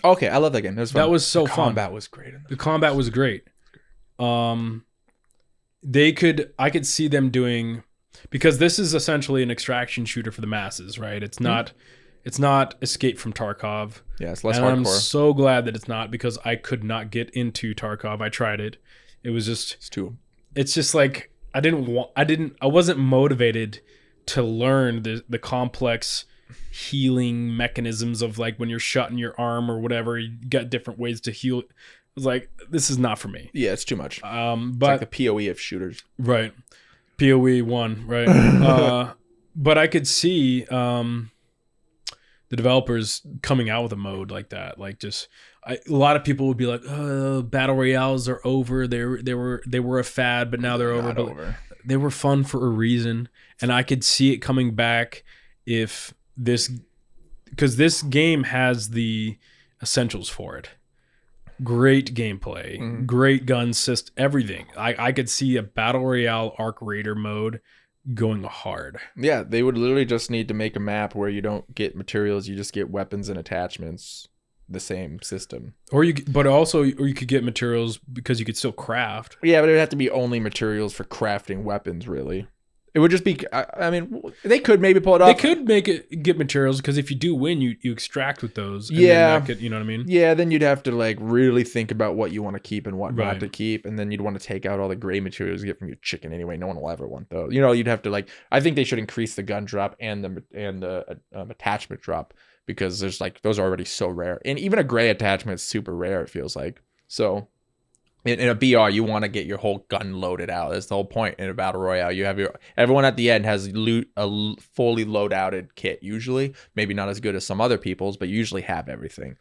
Okay, I love that game. That was fun. That was so the fun. Combat was great. The combat was great. I could see them doing, because this is essentially an extraction shooter for the masses, right? It's not. It's not Escape from Tarkov. Yeah, it's less and hardcore. I'm so glad that it's not, because I could not get into Tarkov. I tried it. It was just. It's just like I wasn't motivated to learn the complex healing mechanisms of, like, when you're shot in your arm or whatever, you got different ways to heal. It was like, this is not for me. Yeah, it's too much. But it's like the PoE of shooters. Right. PoE 1, right? But I could see the developers coming out with a mode like that. Like, a lot of people would be like, battle royales are over. They were a fad, but now they're over. But they were fun for a reason, and I could see it coming back because this game has the essentials for it. Great gameplay, great gun system, everything. I could see a battle royale Arc Raider mode going hard. Yeah, they would literally just need to make a map where you don't get materials, you just get weapons and attachments. The same system. Or you could get materials because you could still craft. Yeah, but it would have to be only materials for crafting weapons, really. It would just be. I mean, they could maybe pull it off. They could get materials because if you do win, you extract with those. And Yeah. then that could, you know what I mean? Yeah, then you'd have to like really think about what you want to keep and what Right. not to keep, and then you'd want to take out all the gray materials you get from your chicken anyway. No one will ever want those. You know, you'd have to like. I think they should increase the gun drop and the attachment drop because there's like those are already so rare, and even a gray attachment is super rare. It feels like so. In a BR, you want to get your whole gun loaded out. That's the whole point in a battle royale. You have everyone at the end has a fully load-outed kit. Usually, maybe not as good as some other people's, but you usually have everything.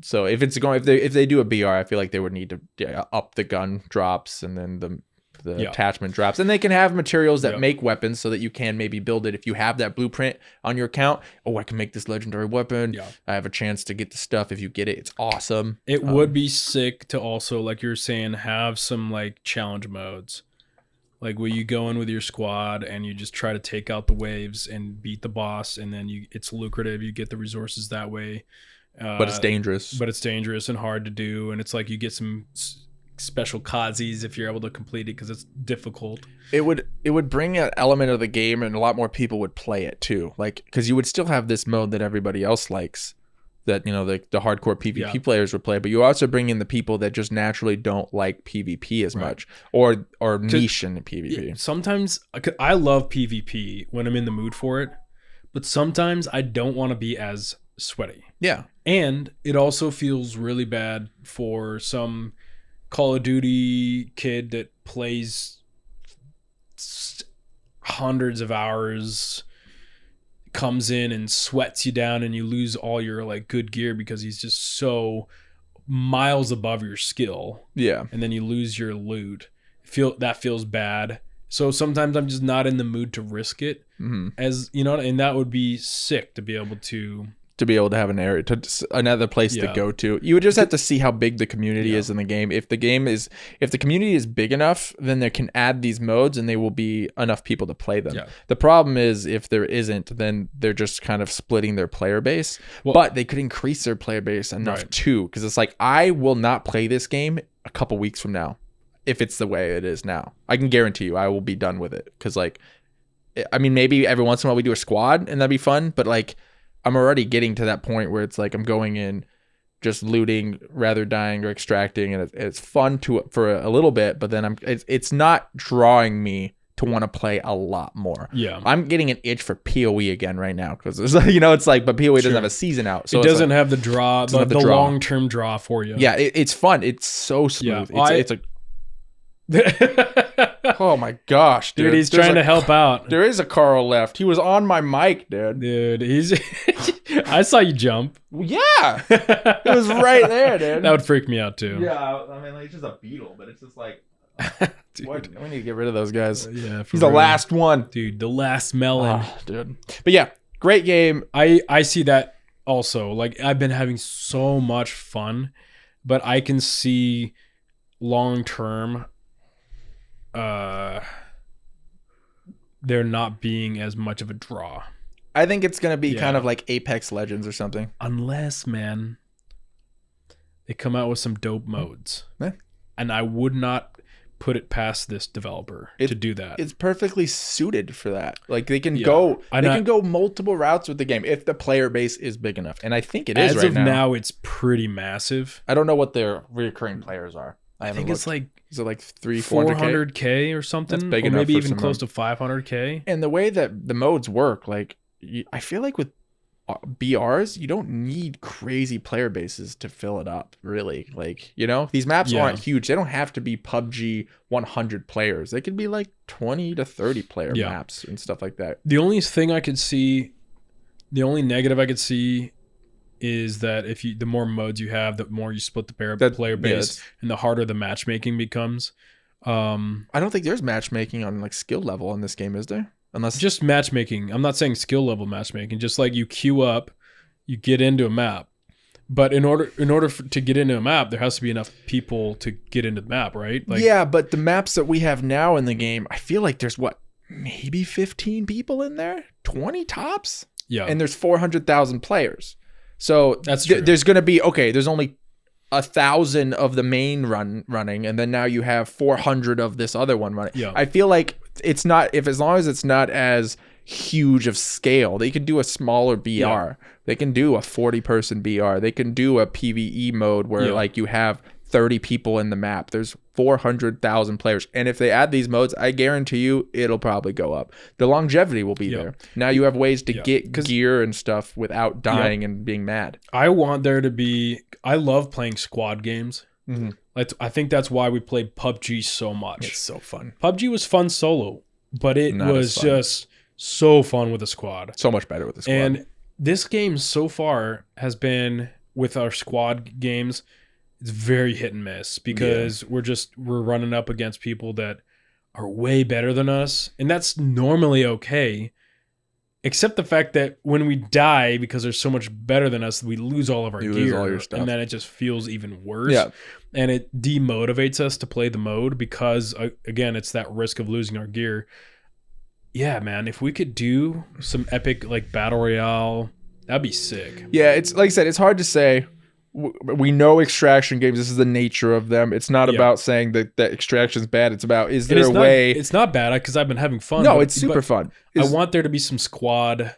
So if they do a BR, I feel like they would need to up the gun drops and then the attachment drops, and they can have materials that make weapons so that you can maybe build it if you have that blueprint on your account. Oh, I can make this legendary weapon. I have a chance to get the stuff. If you get it, it's awesome. It would be sick to also, like you're saying, have some like challenge modes, like where you go in with your squad and you just try to take out the waves and beat the boss, and then it's lucrative. You get the resources that way. But it's dangerous. But it's dangerous and hard to do, and it's like you get some special kazis if you're able to complete it because it's difficult. It would bring an element of the game, and a lot more people would play it too. Like because you would still have this mode that everybody else likes, that you know the hardcore PvP players would play, but you also bring in the people that just naturally don't like PvP as much or niche in PvP. Sometimes I love PvP when I'm in the mood for it, but sometimes I don't want to be as sweaty. Yeah, and it also feels really bad for some Call of Duty kid that plays hundreds of hours, comes in and sweats you down, and you lose all your like good gear because he's just so miles above your skill. Yeah, and then you lose your loot. That feels bad. So sometimes I'm just not in the mood to risk it, as you know, and that would be sick to be able to have an area another place to go to. You would just have to see how big the community is in the game. If the community is big enough, then they can add these modes and they will be enough people to play them. The problem is if there isn't, then they're just kind of splitting their player base. But they could increase their player base enough too, because it's like I will not play this game a couple weeks from now if it's the way it is now. I can guarantee you I will be done with it, because like I mean maybe every once in a while we do a squad and that'd be fun, but like I'm already getting to that point where it's like I'm going in just looting rather dying or extracting, and it's fun for a little bit, but then it's not drawing me to want to play a lot more. I'm getting an itch for PoE again right now, because it's like, you know, it's like, but PoE doesn't have a season out, so it doesn't have the draw, the long-term draw for you. Yeah, it's fun. It's so smooth. It's a oh my gosh, dude, he's trying to help out. There is a Carl left. He was on my mic, dude. He's I saw you jump. Yeah, it was right there, dude. That would freak me out too. Yeah, I mean, like, it's just a beetle, but it's just like what? We need to get rid of those guys. Yeah, he's the last one, dude. The last melon, dude. But yeah, great game. I see that also. Like, I've been having so much fun, but I can see long term there not being as much of a draw. I think it's gonna be kind of like Apex Legends or something, unless, man, they come out with some dope modes. And I would not put it past this developer to do that. It's perfectly suited for that. Like they can go multiple routes with the game if the player base is big enough, and I think it is right now. As of now, it's pretty massive. I don't know what their recurring players are. I think it's like, is it like 400K or something? That's big or enough, maybe even close to 500K. And the way that the modes work, like I feel like with BRs, you don't need crazy player bases to fill it up, really. Like, you know, these maps aren't huge. They don't have to be PUBG 100 players. They could be like 20 to 30 player maps and stuff like that. The only thing I could see, the only negative I could see, is that the more modes you have, the more you split the player base, and the harder the matchmaking becomes. I don't think there's matchmaking on like skill level in this game, is there? Unless just matchmaking. I'm not saying skill level matchmaking. Just like you queue up, you get into a map. But in order to get into a map, there has to be enough people to get into the map, right? Like, yeah, but the maps that we have now in the game, I feel like there's maybe 15 people in there, 20 tops. Yeah, and there's 400,000 players. So that's true. There's going to be, there's only 1,000 of the main running, and then now you have 400 of this other one running. Yeah. I feel like it's not, if as long as it's not as huge of scale, they can do a smaller BR. Yeah. They can do a 40-person BR. They can do a PvE mode where like you have 30 people in the map. There's 400,000 players. And if they add these modes, I guarantee you it'll probably go up. The longevity will be there. Now you have ways to get gear and stuff without dying and being mad. I want there to be, I love playing squad games. I think that's why we played PUBG so much. It's so fun. PUBG was fun solo, but it was just so fun with a squad. So much better with the squad. And this game so far has been, with our squad games, it's very hit and miss because we're running up against people that are way better than us. And that's normally okay. Except the fact that when we die because they're so much better than us, we lose all of our gear. Lose all your stuff. And then it just feels even worse. Yeah. And it demotivates us to play the mode because, again, it's that risk of losing our gear. Yeah, man, if we could do some epic like battle royale, that'd be sick. Yeah, it's like I said, it's hard to say. We know extraction games. This is the nature of them. It's not about saying that extraction's bad. It's about, is there a way? It's not bad because I've been having fun. No, it's super fun. I want there to be some squad.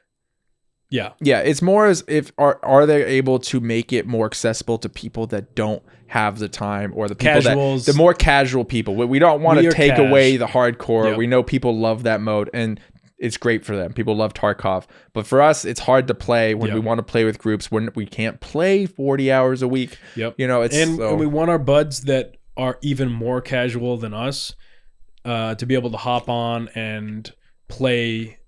Yeah. Yeah, it's more as if are they able to make it more accessible to people that don't have the time, or the people Casuals. the more casual people. We don't want to take away the hardcore. Yep. We know people love that mode, and it's great for them. People love Tarkov. But for us, it's hard to play when we want to play with groups, when we can't play 40 hours a week. Yep. You know, it's and we want our buds that are even more casual than us to be able to hop on and play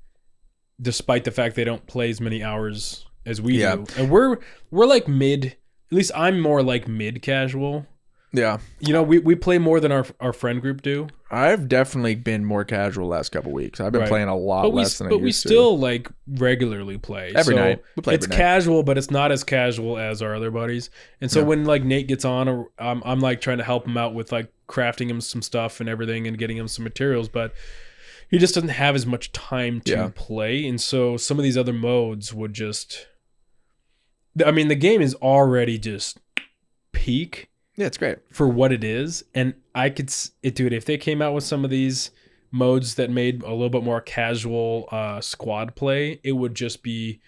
despite the fact they don't play as many hours as we do. And we're like mid, at least I'm more like mid casual. Yeah. You know, we play more than our friend group do. I've definitely been more casual the last couple of weeks. I've been playing a lot less than I used to. But we still like regularly play. Every night. We play it's every night. casual, but it's not as casual as our other buddies. And so when like Nate gets on, or I'm like trying to help him out with like crafting him some stuff and everything and getting him some materials, but he just doesn't have as much time to play. And so some of these other modes would just, I mean, the game is already just peak. Yeah, it's great for what it is. And I could, dude, if they came out with some of these modes that made a little bit more casual squad play, it would just be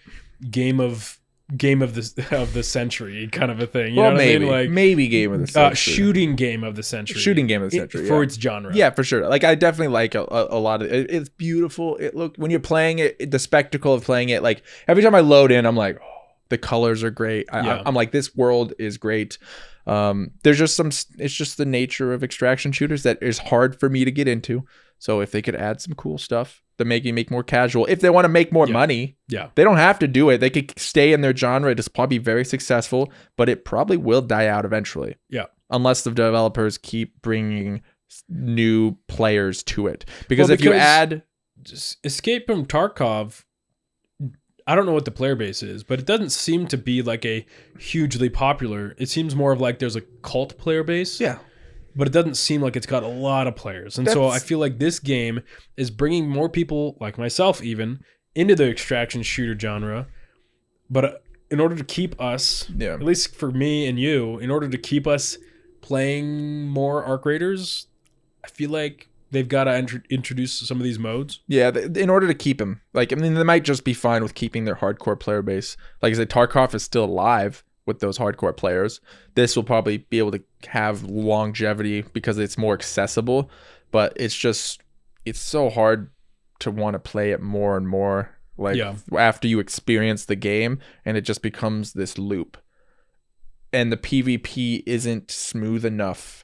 game of the century kind of a thing. You know what I mean? Like, maybe game of the century. Shooting game of the century. Shooting game of the century for its genre. Yeah, for sure. Like I definitely like a lot of it. It's beautiful. When you're playing it, the spectacle of playing it. Like every time I load in, I'm like, oh, the colors are great. I'm like, this world is great. There's just it's just the nature of extraction shooters that is hard for me to get into. So if they could add some cool stuff to make more casual, if they want to make more money, they don't have to do it. They could stay in their genre. It's probably very successful, but it probably will die out eventually. Yeah. Unless the developers keep bringing new players to it. Because if you add Escape from Tarkov, I don't know what the player base is, but it doesn't seem to be like a hugely popular. It seems more of like there's a cult player base. Yeah. But it doesn't seem like it's got a lot of players. And so I feel like this game is bringing more people, like myself even, into the extraction shooter genre. But in order to keep us, at least for me and you, in order to keep us playing more Arc Raiders, I feel like they've got to introduce some of these modes. Yeah, in order to keep them. Like, I mean, they might just be fine with keeping their hardcore player base. Like I said, Tarkov is still alive with those hardcore players. This will probably be able to have longevity because it's more accessible, but it's so hard to want to play it more and more. Like after you experience the game, and it just becomes this loop. And the PvP isn't smooth enough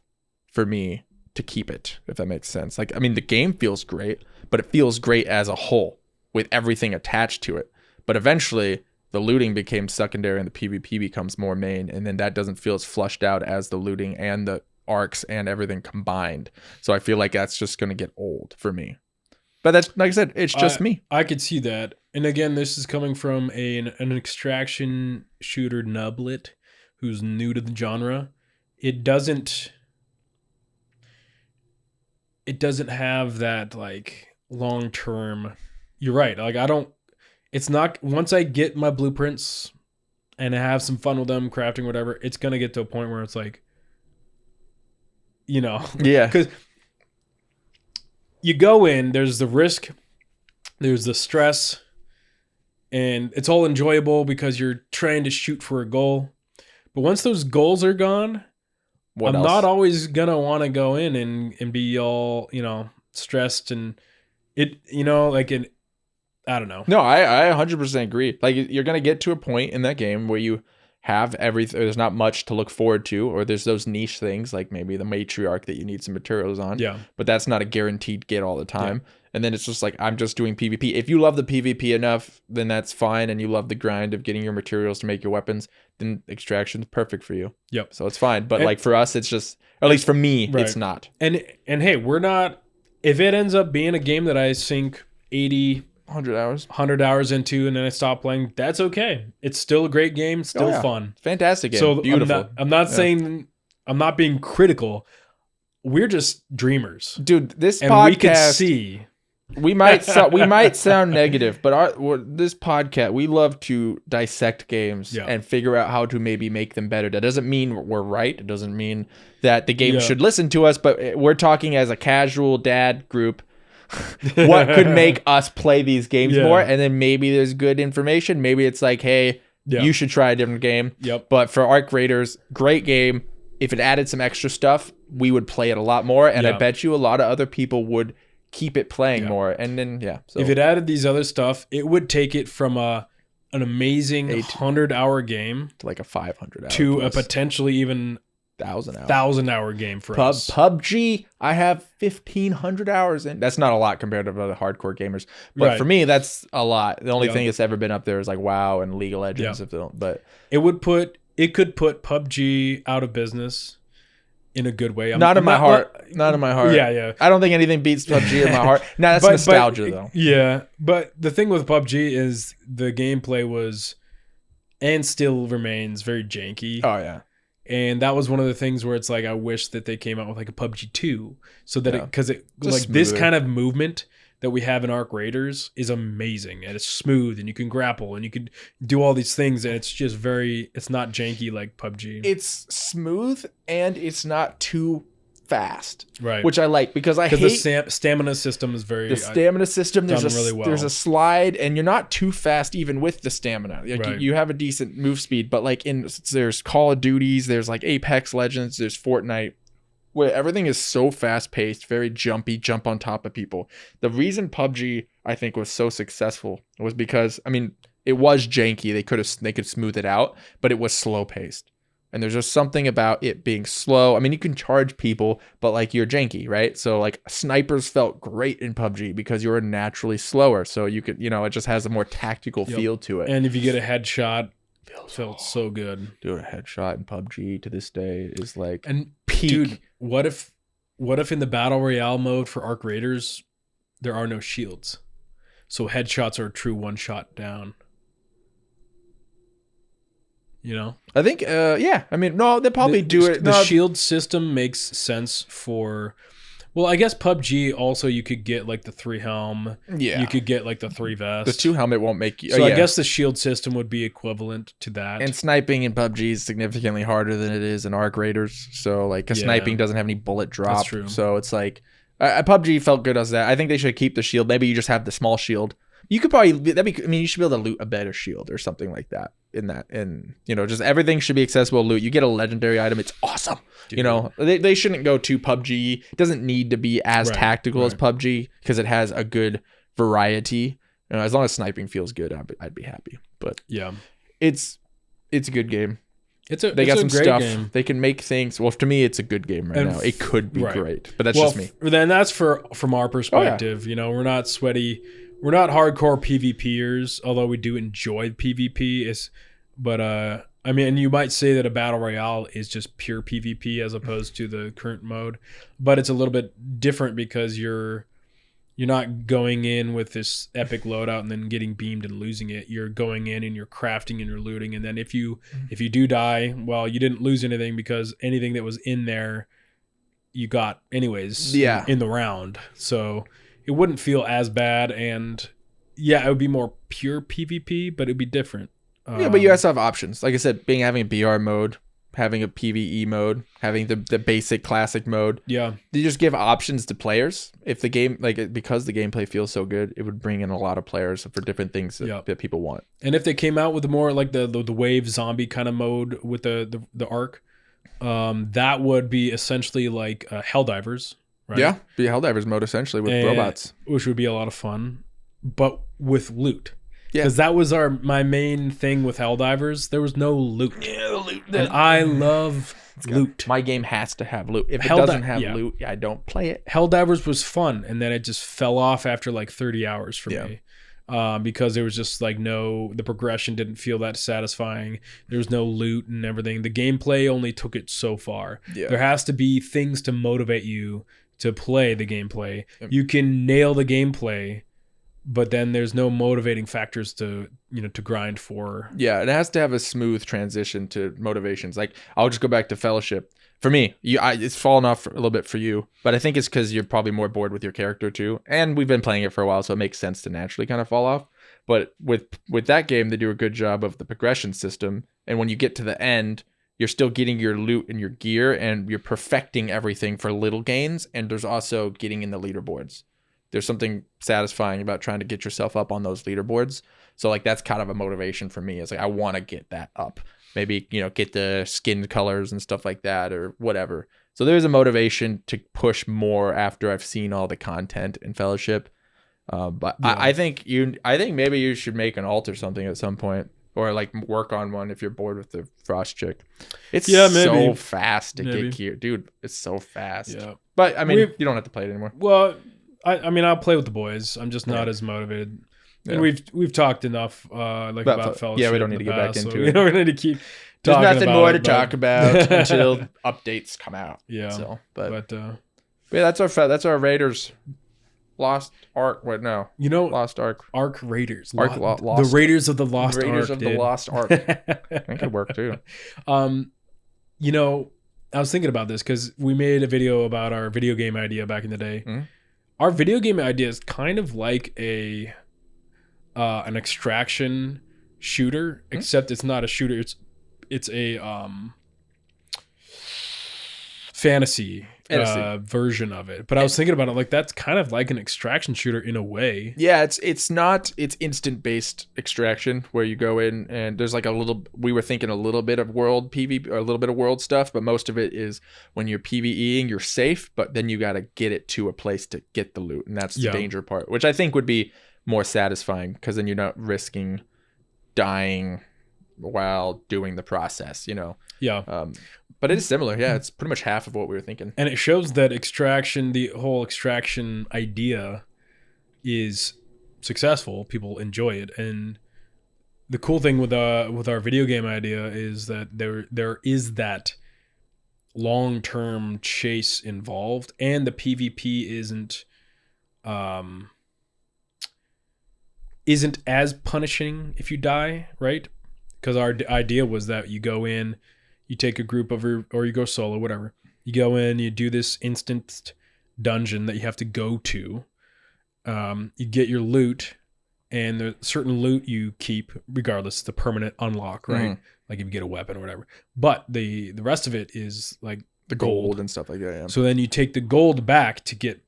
for me to keep it, if that makes sense. Like, I mean, the game feels great, but it feels great as a whole with everything attached to it. But eventually the looting became secondary and the PvP becomes more main, and then that doesn't feel as flushed out as the looting and the arcs and everything combined. So I feel like that's just going to get old for me. But that's, like I said, it's just me. I could see that. And again, this is coming from an extraction shooter nublet who's new to the genre. It doesn't have that like long-term. You're right. Like it's not, once I get my blueprints and I have some fun with them, crafting, whatever, it's going to get to a point where it's like, you know, yeah. Because you go in, there's the risk, there's the stress, and it's all enjoyable because you're trying to shoot for a goal. But once those goals are gone, What I'm else? not always gonna want to go in and be all, stressed and I don't know. No, I 100% agree. Like, you're going to get to a point in that game where you have everything. There's not much to look forward to, or there's those niche things like maybe the matriarch that you need some materials on. Yeah. But that's not a guaranteed get all the time. And then it's just like, I'm just doing PvP. If you love the PvP enough, then that's fine. And you love the grind of getting your materials to make your weapons, then extraction's perfect for you. Yep. So it's fine. But like for us, it's just, or at least for me, Right. it's not. And hey, we're not. If it ends up being a game that I sink 80, 100 hours into and then I stop playing, that's okay. It's still a great game, still fun. Fantastic game. So Beautiful. I'm not saying, I'm not being critical. We're just dreamers. Dude, this and podcast, we can see. we might sound negative, but this podcast, we love to dissect games and figure out how to maybe make them better. That doesn't mean we're right. It doesn't mean that the game should listen to us, but we're talking as a casual dad group. What could make us play these games more? And then maybe there's good information. Maybe it's like, hey, you should try a different game. Yep. But for Arc Raiders, great game. If it added some extra stuff, we would play it a lot more. And I bet you a lot of other people would keep it playing more. And then, so if it added these other stuff, it would take it from an amazing 100-hour game to like a 500 hour to plus. a potentially even 1,000-hour game for us. PUBG, I have 1,500 hours in. That's not a lot compared to other hardcore gamers, but for me, that's a lot. The only thing that's ever been up there is like WoW and League of Legends. But it could put PUBG out of business in a good way. Not in my heart. Yeah. I don't think anything beats PUBG in my heart. No, that's nostalgia though. Yeah, but the thing with PUBG is the gameplay was and still remains very janky. Oh yeah. And that was one of the things where it's like, I wish that they came out with like a PUBG 2 so that because it like smoother. this kind of movement that we have in Arc Raiders is amazing and it's smooth and you can grapple and you can do all these things and it's just it's not janky like PUBG. It's smooth and it's not too fast, right? Which I like because I hate the stamina system is very the stamina system. There's really well. There's a slide and you're not too fast even with the stamina. Like right. you have a decent move speed, but like there's Call of Duties, there's like Apex Legends, there's Fortnite, where everything is so fast paced, very jumpy, jump on top of people. The reason PUBG I think was so successful was because it was janky. They could smooth it out, but it was slow paced. And there's just something about it being slow. You can charge people, but like you're janky, right? So like snipers felt great in PUBG because you're naturally slower. So you could, it just has a more tactical feel to it. And if you get a headshot, it felt so good. Dude, a headshot in PUBG to this day is like peak. Dude, what if in the Battle Royale mode for Arc Raiders, there are no shields? So headshots are a true one shot down. I think, no, they probably do it. The shield system makes sense for, well, I guess PUBG also you could get like the 3 helm. Yeah. You could get like the 3 vest. The 2 helmet won't make you. So I guess the shield system would be equivalent to that. And sniping in PUBG is significantly harder than it is in Arc Raiders. So like, cause sniping doesn't have any bullet drop. That's true. So it's like, PUBG felt good as that. I think they should keep the shield. Maybe you just have the small shield. You could probably, you should be able to loot a better shield or something like that and just everything should be accessible to loot. You get a legendary item. It's awesome. Dude. They shouldn't go to PUBG. It doesn't need to be as tactical as PUBG because it has a good variety. As long as sniping feels good, I'd be happy. But yeah, it's a good game. They got some great stuff. Game. They can make things. Well, to me, it's a good game now. It could be great, but that's just me. Then that's from our perspective. We're not sweaty. We're not hardcore PvPers, although we do enjoy PvP. But you might say that a battle royale is just pure PvP as opposed to the current mode, but it's a little bit different because you're not going in with this epic loadout and then getting beamed and losing it. You're going in and you're crafting and you're looting, and then if you do die, well, you didn't lose anything because anything that was in there you got anyways in the round. So it wouldn't feel as bad, and it would be more pure PvP, but it'd be different. But you also have options. Like I said, having a BR mode having a PvE mode, having the basic classic mode. Yeah. You just give options to players. If the game, because the gameplay feels so good, it would bring in a lot of players for different things that people want. And if they came out with more like the wave zombie kind of mode with the arc, that would be essentially like Helldivers, right? Yeah, be Helldivers mode essentially with robots, which would be a lot of fun, but with loot. Yeah, because that was my main thing with Helldivers. There was no loot. Yeah, the loot. And I love loot. My game has to have loot. If it doesn't have loot, I don't play it. Helldivers was fun, and then it just fell off after like 30 hours for me. Because there was just like the progression didn't feel that satisfying. There was no loot and everything. The gameplay only took it so far. Yeah. There has to be things to motivate you to play the gameplay. You can nail the gameplay, but then there's no motivating factors to grind for. Yeah, it has to have a smooth transition to motivations. Like, I'll just go back to Fellowship. For me, it's fallen off a little bit for you, but I think it's because you're probably more bored with your character too. And we've been playing it for a while, so it makes sense to naturally kind of fall off. But with that game, they do a good job of the progression system. And when you get to the end, you're still getting your loot and your gear, and you're perfecting everything for little gains. And there's also getting in the leaderboards. There's something satisfying about trying to get yourself up on those leaderboards. So like that's kind of a motivation for me. It's like I want to get that up. Maybe, get the skin colors and stuff like that or whatever. So there's a motivation to push more after I've seen all the content in Fellowship. But yeah. I think maybe you should make an alt or something at some point, or like work on one if you're bored with the Frost chick. It's so fast to get here, dude. It's so fast. Yeah. But I mean, you don't have to play it anymore. Well, I mean, I'll play with the boys. I'm just not as motivated. Yeah. And we've talked enough about Fellowship. Yeah, we don't need to get back into it. We don't need to keep. There's nothing more to talk about until updates come out. Yeah. So, but yeah, that's our Raiders Lost Ark. What? No. Lost Ark. Ark Raiders. Lost. The Raiders of the Lost Ark. Raiders of the Lost Ark. That could work too. I was thinking about this because we made a video about our video game idea back in the day. Mm-hmm. Our video game idea is kind of like an extraction shooter, except it's not a shooter. It's a fantasy version of it. But I was thinking about it like that's kind of like an extraction shooter in a way. Yeah, it's instant based extraction where you go in and there's like we were thinking a little bit of world PvP or a little bit of world stuff, but most of it is when you're PvEing, you're safe, but then you got to get it to a place to get the loot, and that's the danger part, which I think would be more satisfying because then you're not risking dying while doing the process, but it is similar. Yeah, it's pretty much half of what we were thinking, and it shows that the whole extraction idea is successful. People enjoy it, and the cool thing with our video game idea is that there is that long-term chase involved, and the PvP isn't as punishing if you die, right? Because our idea was that you go in, you take a group or you go solo, whatever. You go in, you do this instant dungeon that you have to go to. You get your loot, and there's certain loot you keep, regardless, it's a permanent unlock, right? Mm-hmm. Like if you get a weapon or whatever. But the rest of it is like the gold and stuff like that. Yeah. So then you take the gold back to get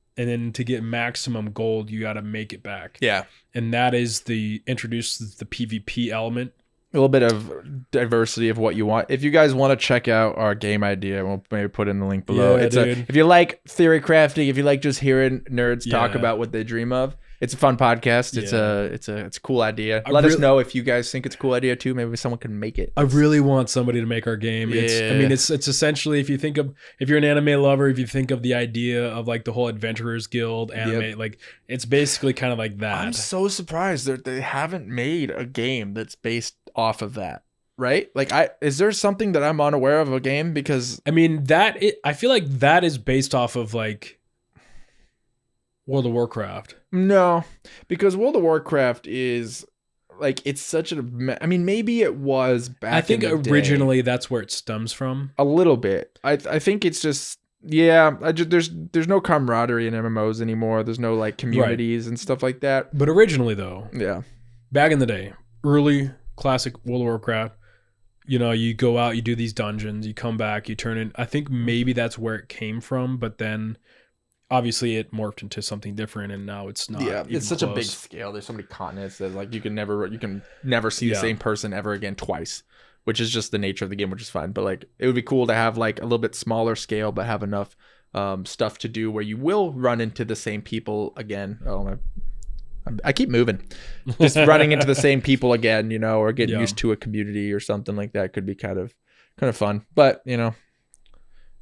maximum gold, you got to make it back. Yeah. And that is introduces the PvP element. A little bit of diversity of what you want. If you guys want to check out our game idea, we'll maybe put in the link below. Yeah, if you like theory crafting, if you like just hearing nerds talk about what they dream of, it's a fun podcast. It's a cool idea. Let us know if you guys think it's a cool idea too. Maybe someone can make it. I really want somebody to make our game. Yeah. It's essentially, if you're an anime lover, if you think of the idea of like the whole Adventurers Guild anime, like it's basically kind of like that. I'm so surprised that they haven't made a game that's based off of that. Right? Like is there something that I'm unaware of a game? Because I feel like that is based off of like World of Warcraft. No, because World of Warcraft is like, it's such maybe it was back I think in the originally day. That's where it stems from. A little bit. I think it's just, there's no camaraderie in MMOs anymore. There's no like communities and stuff like that. But originally though, yeah, back in the day, early classic World of Warcraft, you know, you go out, you do these dungeons, you come back, you turn in. I think maybe that's where it came from, but then obviously it morphed into something different, and now it's not. Yeah, even it's such a big close. scale. There's so many continents that like you can never see the Yeah. same person ever again twice, which is just the nature of the game, which is fine. But like it would be cool to have like a little bit smaller scale, but have enough stuff to do where you will run into the same people again. Oh, I keep moving, just running into the same people again, you know, or getting Yeah. used to a community or something like that could be kind of fun. But you know,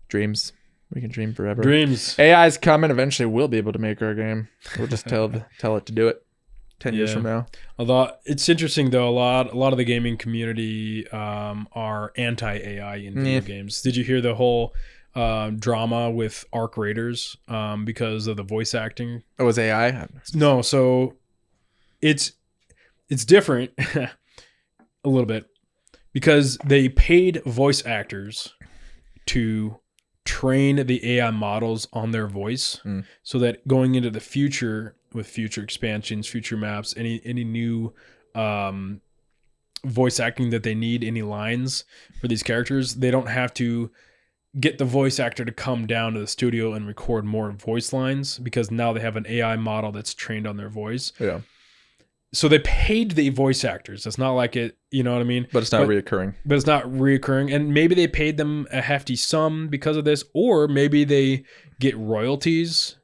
dreams. We can dream forever. Dreams. AI's coming. Eventually, we'll be able to make our game. We'll just tell it to do it. 10 years Yeah. from now. Although it's interesting though, a lot of the gaming community are anti AI in video games. Did you hear the whole drama with Arc Raiders because of the voice acting? Oh, was AI? No, so it's different a little bit because they paid voice actors to train the AI models on their voice so that going into the future with future expansions, future maps, any new voice acting that they need, any lines for these characters, they don't have to get the voice actor to come down to the studio and record more voice lines because now they have an AI model that's trained on their voice. Yeah. So they paid the voice actors. It's not like it, you know what I mean? But it's not reoccurring. But it's not reoccurring. And maybe they paid them a hefty sum because of this, or maybe they get royalties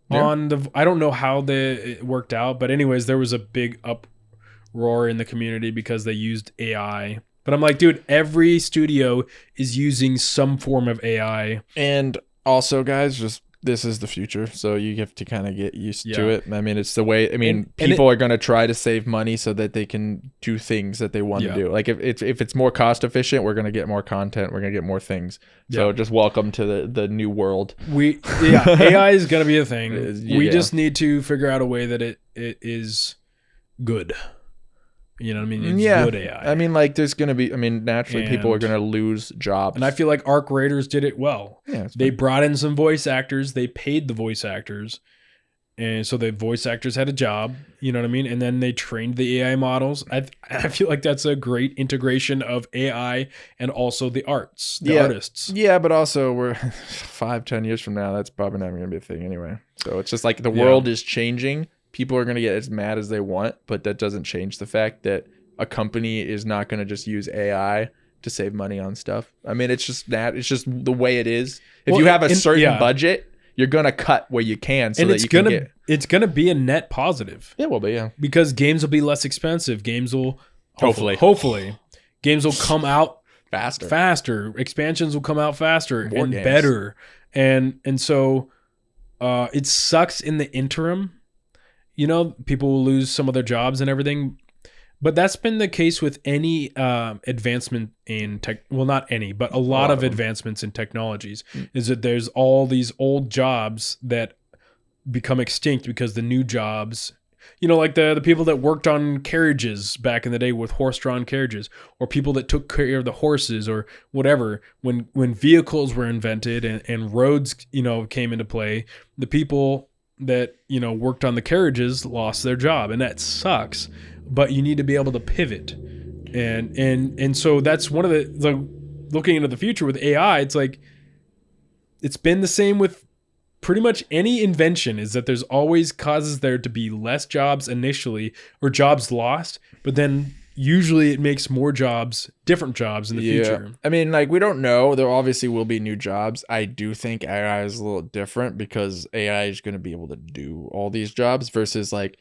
on the, I don't know how it worked out, but anyways, there was a big uproar in the community because they used AI. But I'm like, dude, every studio is using some form of AI. And also, guys, just this is the future, so you have to kind of get used to it. I mean, it's the way. I mean, people are going to try to save money so that they can do things that they want to do. Like if it's more cost efficient, we're going to get more content. We're going to get more things. So just welcome to the new world. AI is going to be a thing. We Yeah. just need to figure out a way that it is good. You know what I mean? It's good AI. I mean, like there's going to be. I mean, naturally, people are And- going to lose jobs. And I feel like Arc Raiders did it well. Yeah, it's They fine. brought in some voice actors. They paid the voice actors. And so the voice actors had a job, you know what I mean? And then they trained the AI models. I feel like that's a great integration of AI and also the artists. Yeah, but also we're 5-10 years from now, that's probably not going to be a thing anyway. So it's just like the world is changing. People are going to get as mad as they want, but that doesn't change the fact that a company is not going to just use AI to save money on stuff. I mean, it's just the way it is. If you have a certain budget, you're going to cut where you can so that you can get... It's going to be a net positive. Yeah, well, but yeah. Because games will be less expensive. Games will... Hopefully. Games will come out faster. Expansions will come out faster More and games. better. And so it sucks in the interim. You know, people will lose some of their jobs and everything. But that's been the case with any advancement in tech. Well, not any, but a lot of advancements in technologies is that there's all these old jobs that become extinct because the new jobs, you know, like the people that worked on carriages back in the day with horse-drawn carriages, or people that took care of the horses or whatever. When vehicles were invented and roads, you know, came into play, the people that, you know, worked on the carriages lost their job, and that sucks. But you need to be able to pivot, and so that's one of the looking into the future with AI. It's like it's been the same with pretty much any invention, is that there's always causes there to be less jobs initially or jobs lost, but then usually it makes more jobs, different jobs in the future. I mean, like, we don't know. There obviously will be new jobs. I do think AI is a little different because AI is going to be able to do all these jobs versus like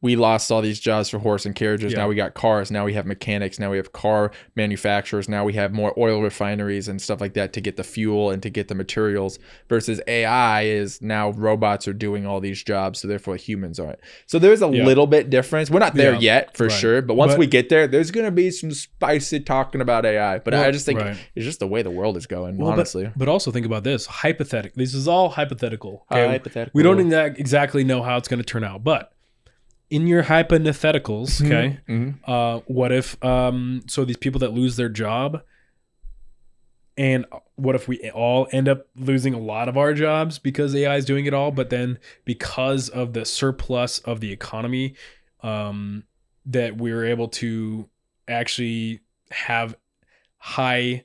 we lost all these jobs for horse and carriages. Yeah. Now we got cars. Now we have mechanics. Now we have car manufacturers. Now we have more oil refineries and stuff like that to get the fuel and to get the materials, versus AI is now robots are doing all these jobs. So therefore humans aren't. So there's a little bit difference. We're not there yet for sure. But once we get there, there's going to be some spicy talking about AI. But I just think it's just the way the world is going, honestly. But also think about this. Hypothetical. This is all hypothetical. Okay? Hypothetical. We don't exactly know how it's going to turn out. But in your hypotheticals, okay, what if so these people that lose their job, and what if we all end up losing a lot of our jobs because AI is doing it all, but then because of the surplus of the economy, that we're able to actually have high,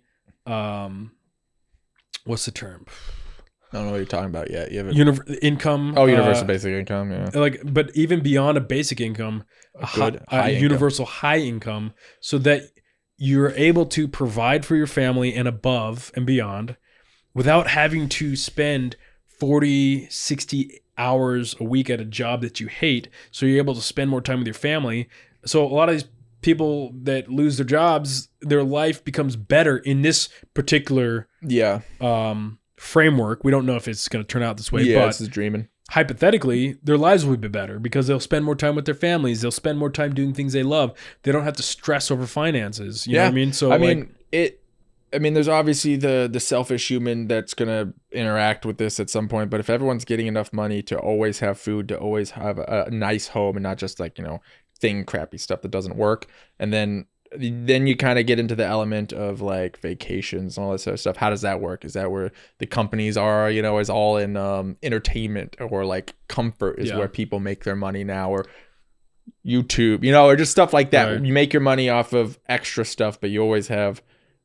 what's the term? I don't know what you're talking about yet. You have Income. universal basic income. Yeah. Like, but even beyond a basic income, A good high income. universal high income, so that you're able to provide for your family and above and beyond without having to spend 40, 60 hours a week at a job that you hate. So you're able to spend more time with your family. So a lot of these people that lose their jobs, their life becomes better in this particular Yeah. framework. We don't know if it's going to turn out this way, Yeah, but this is dreaming. hypothetically, their lives will be better because they'll spend more time with their families. They'll spend more time doing things they love. They don't have to stress over finances. You know what I mean? So I mean, there's obviously the selfish human that's gonna interact with this at some point. But if everyone's getting enough money to always have food, to always have a nice home, and not just like crappy stuff that doesn't work, and then you kind of get into the element of like vacations and all this other stuff. How does that work? Is that where the companies are? Is all in entertainment, or like comfort is where people make their money now, or YouTube, or just stuff like that. Right. You make your money off of extra stuff, but you always have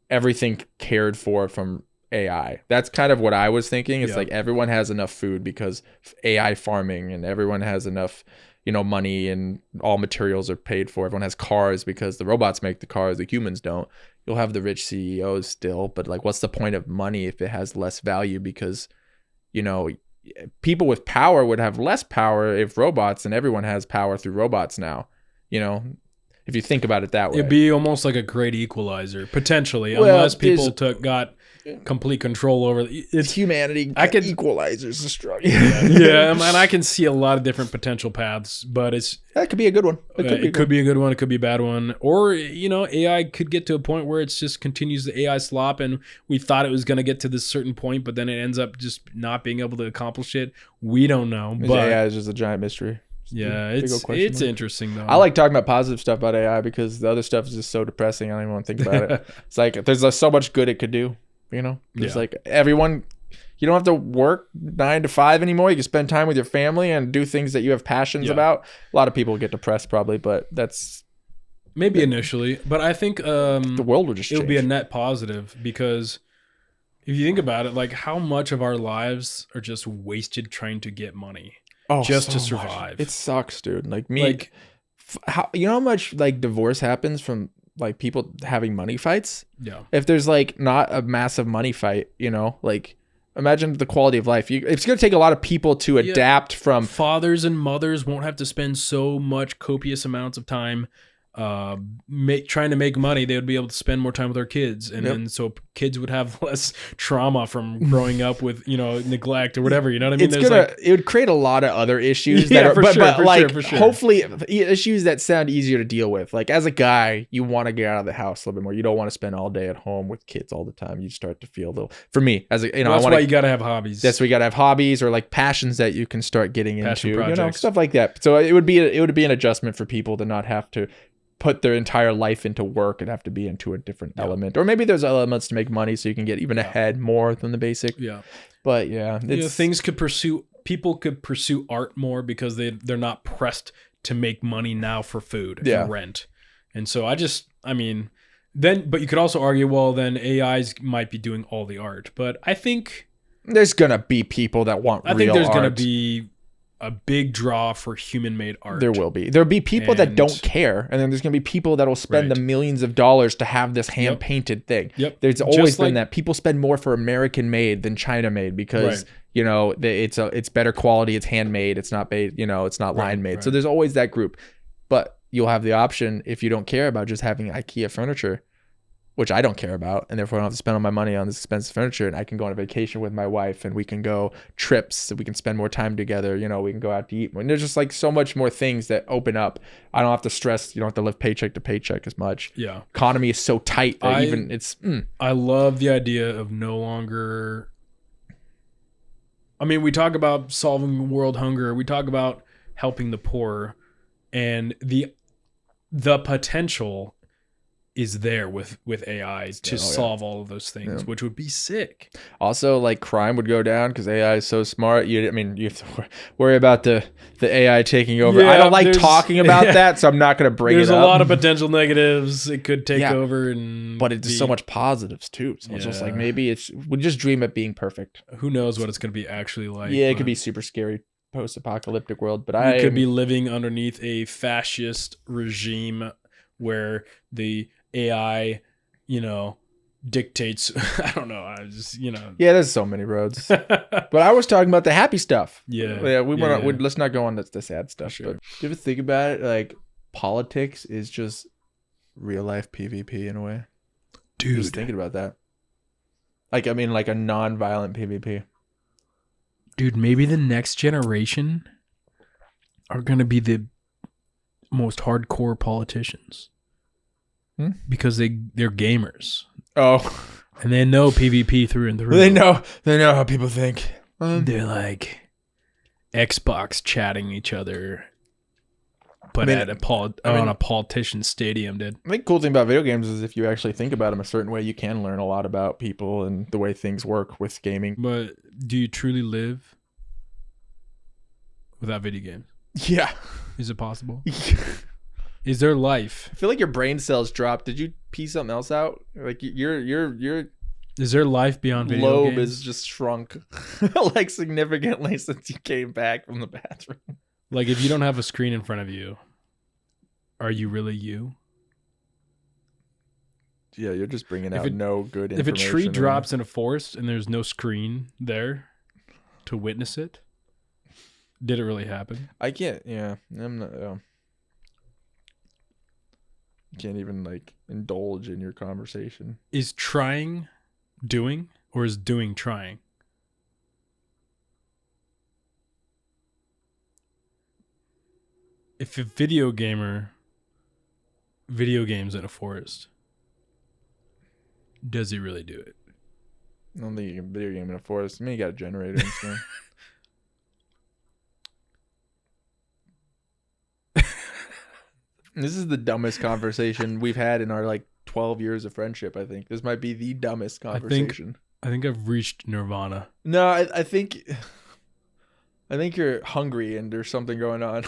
everything cared for from AI. That's kind of what I was thinking. It's like everyone has enough food because AI farming, and everyone has enough, money, and all materials are paid for. Everyone has cars because the robots make the cars, the humans don't. You'll have the rich CEOs still, but like, what's the point of money if it has less value? Because, people with power would have less power if robots, and everyone has power through robots now, if you think about it that way. It'd be almost like a great equalizer, potentially, unless people got complete control over it's humanity. Equalizers the struggle. Yeah, and I can see a lot of different potential paths, but that could be a good one. It could be a good one. It could be a bad one, or AI could get to a point where it just continues the AI slop, and we thought it was going to get to this certain point, but then it ends up just not being able to accomplish it. We don't know. But AI is just a giant mystery. Yeah, it's interesting though. I like talking about positive stuff about AI because the other stuff is just so depressing. I don't even want to think about it. It's like there's so much good it could do. There's like everyone. You don't have to work 9 to 5 anymore. You can spend time with your family and do things that you have passions about. A lot of people get depressed probably, but that's maybe initially. But I think the world will just change. It'll be a net positive because if you think about it, like how much of our lives are just wasted trying to get money. Just to survive. It sucks, dude. Like me, how much like divorce happens from like people having money fights? Yeah. If there's like not a massive money fight, like imagine the quality of life. It's going to take a lot of people to adapt from. Fathers and mothers won't have to spend so much copious amounts of time trying to make money. They would be able to spend more time with their kids, and then so kids would have less trauma from growing up with neglect or whatever. You know what I mean? It would create a lot of other issues hopefully issues that sound easier to deal with. Like as a guy, you want to get out of the house a little bit more. You don't want to spend all day at home with kids all the time. You start to feel a little. For me, as a that's why you gotta have hobbies. That's why you gotta have hobbies or like passions that you can start getting Passion into. Projects. Stuff like that. So it would be an adjustment for people to not have to put their entire life into work and have to be into a different element. Or maybe there's elements to make money so you can get even ahead more than the basic. Yeah. But yeah, people could pursue art more because they're not pressed to make money now for food and rent. And so but you could also argue, well, then AIs might be doing all the art. But I think there's going to be people that want real art. I think there's going to be a big draw for human-made art. There'll be people that don't care, and then there's gonna be people that will spend the millions of dollars to have this hand-painted thing. Yep. There's always been that people spend more for American-made than China-made because it's better quality, it's handmade, it's not made, it's not line-made. So there's always that group, but you'll have the option if you don't care about just having IKEA furniture, which I don't care about, and therefore I don't have to spend all my money on this expensive furniture, and I can go on a vacation with my wife, and we can go trips, so we can spend more time together, we can go out to eat. And there's just like so much more things that open up. I don't have to stress, you don't have to live paycheck to paycheck as much. Yeah. Economy is so tight that I love the idea of no longer... we talk about solving world hunger, we talk about helping the poor, and the potential is there with AI to solve all of those things, which would be sick. Also, like crime would go down because AI is so smart. You have to worry about the AI taking over. Yeah, I don't like talking about that, so I'm not going to bring it up. There's a lot of potential negatives. It could take over, but it's so much positives too. So it's just like maybe we just dream it being perfect. Who knows what it's going to be actually like? Yeah, it could be super scary post-apocalyptic world, but we could be living underneath a fascist regime where the AI, dictates. I don't know. I just, Yeah, there's so many roads. But I was talking about the happy stuff. Yeah. Let's not go on the sad stuff. Sure. But do you ever think about it? Like, politics is just real life PvP in a way. Dude. Just thinking about that. Like, I mean, like a non-violent PvP. Dude, maybe the next generation are going to be the most hardcore politicians. Because they're gamers. Oh. And they know PvP through and through. They know how people think. They're like Xbox chatting each other, but on a politician's stadium, dude. I think the cool thing about video games is if you actually think about them a certain way, you can learn a lot about people and the way things work with gaming. But do you truly live without video games? Yeah. Is it possible? Is there life? I feel like your brain cells dropped. Did you pee something else out? Like your is there life beyond video lobe games? is just shrunk like significantly since you came back from the bathroom. Like if you don't have a screen in front of you, are you really you? Yeah, you're just bringing out no good information. If a tree drops in a forest and there's no screen there to witness it, did it really happen? I can't. Yeah, I'm not. Can't even like indulge in your conversation. Is trying doing, or is doing trying? If a video games in a forest, does he really do it? I don't think you can video game in a forest. I mean, you got a generator and stuff. This is the dumbest conversation we've had in our 12 years of friendship. I think this might be the dumbest conversation. I think I've reached nirvana. No, I think you're hungry and there's something going on.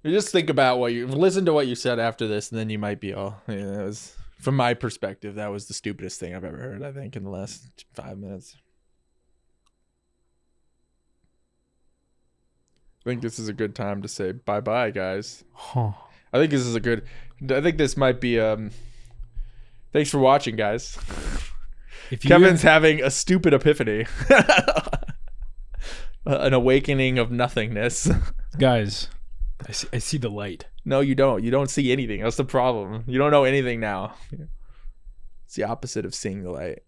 You just think about listen to what you said after this, and then you might be all. Yeah, that was, from my perspective, that was the stupidest thing I've ever heard. I think in the last 5 minutes. I think this is a good time to say bye-bye, guys. Huh. I think this might be thanks for watching, guys. Kevin's having a stupid epiphany. An awakening of nothingness. Guys, I see the light. No, you don't. You don't see anything. That's the problem. You don't know anything now. It's the opposite of seeing the light.